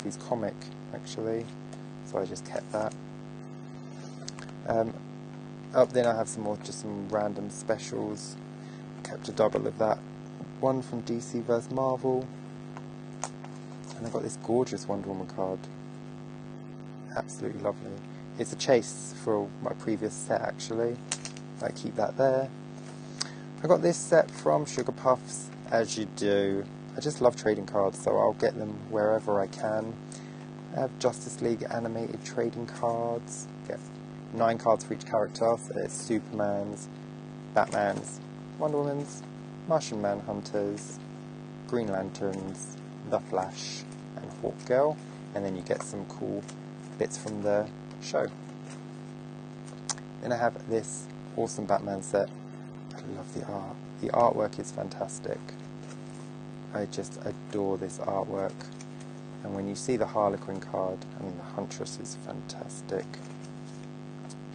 Speaker 1: his comic actually, so I just kept that. Up then I have some more, just some random specials. Kept a double of that. One from DC vs Marvel. And I got this gorgeous Wonder Woman card. Absolutely lovely. It's a chase for my previous set actually. I keep that there. I got this set from Sugar Puffs, as you do. I just love trading cards, so I'll get them wherever I can. I have Justice League animated trading cards. Get 9 cards for each character. So there's Superman's, Batman's, Wonder Woman's, Martian Manhunters, Green Lanterns, The Flash, and Hawkgirl. And then you get some cool bits from the show. Then I have this awesome Batman set. I love the art. The artwork is fantastic. I just adore this artwork. And when you see the Harlequin card, I mean the Huntress is fantastic.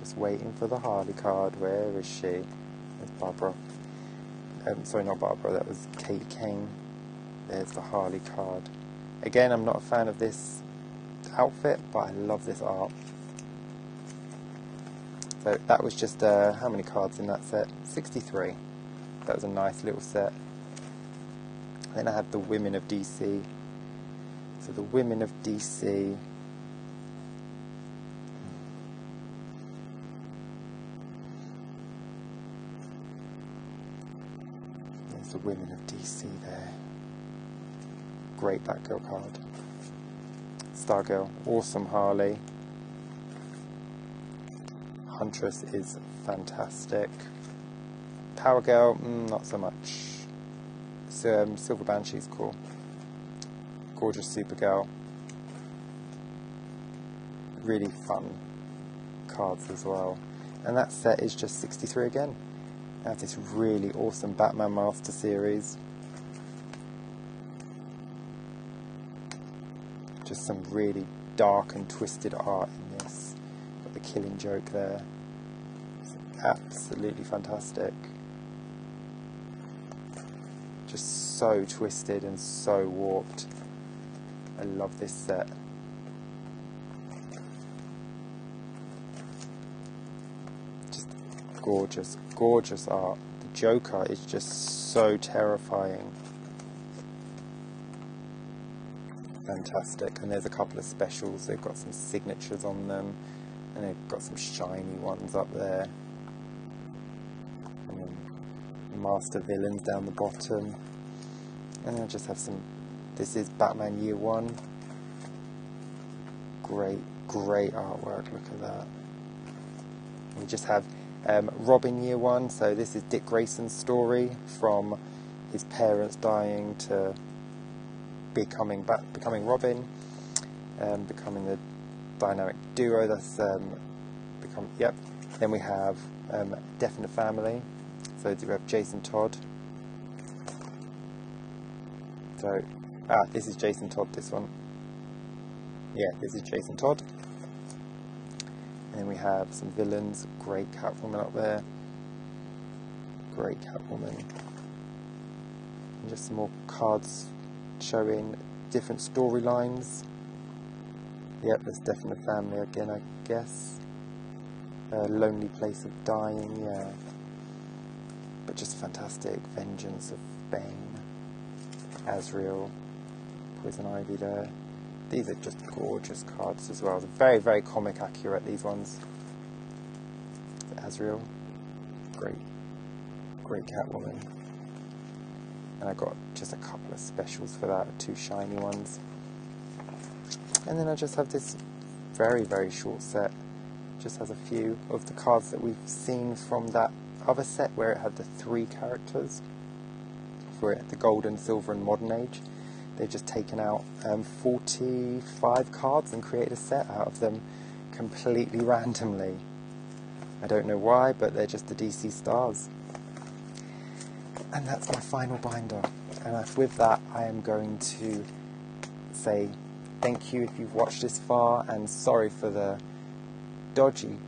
Speaker 1: Just waiting for the Harley card. Where is she? There's Barbara. Sorry, not Barbara, that was Kate Kane. There's the Harley card. Again, I'm not a fan of this outfit, but I love this art. So that was just, how many cards in that set? 63. That was a nice little set. Then I have the Women of DC. So the Women of DC. There's the Women of DC there. Great Batgirl card. Stargirl, awesome Harley. Huntress is fantastic. Power Girl, not so much. Silver Banshee's cool. Gorgeous Supergirl. Really fun cards as well. And that set is just 63 again. I have this really awesome Batman Master Series. Just some really dark and twisted art in this. Got the Killing Joke there. It's absolutely fantastic. Just so twisted and so warped. I love this set. gorgeous, gorgeous art. The Joker is just so terrifying. Fantastic. And there's a couple of specials. They've got some signatures on them, and they've got some shiny ones up there. And then Master Villains down the bottom. And I just have some. This is Batman Year One. Great, great artwork. Look at that. We just have Robin Year One. So this is Dick Grayson's story from his parents dying to becoming Robin, becoming the dynamic duo that's Yep. Then we have Death in the Family. So we have Jason Todd. So this is Jason Todd. This one. Yeah, this is Jason Todd. And then we have some villains. Great Catwoman up there. Great Catwoman. And just some more cards showing different storylines. Yep, there's Death in the Family again, I guess. Lonely Place of Dying, yeah. But just fantastic. Vengeance of Bane. Azrael. Poison Ivy there. These are just gorgeous cards as well. They're very, very comic accurate, these ones. Azrael. Great. Great Catwoman. And I got just a couple of specials for that, 2 shiny ones. And then I just have this very, very short set. Just has a few of the cards that we've seen from that other set where it had the 3 characters. For it, the Golden, Silver and Modern Age. They've just taken out 45 cards and created a set out of them completely randomly. I don't know why, but they're just the DC stars. And that's my final binder. And with that, I am going to say thank you if you've watched this far, and sorry for the dodgy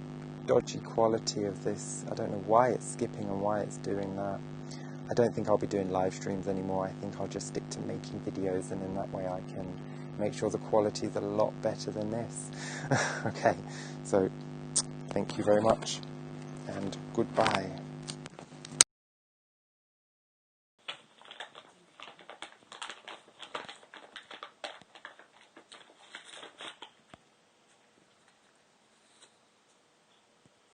Speaker 1: quality of this. I don't know why it's skipping and why it's doing that. I don't think I'll be doing live streams anymore. I think I'll just stick to making videos, and in that way I can make sure the quality is a lot better than this. Okay, so thank you very much, and goodbye.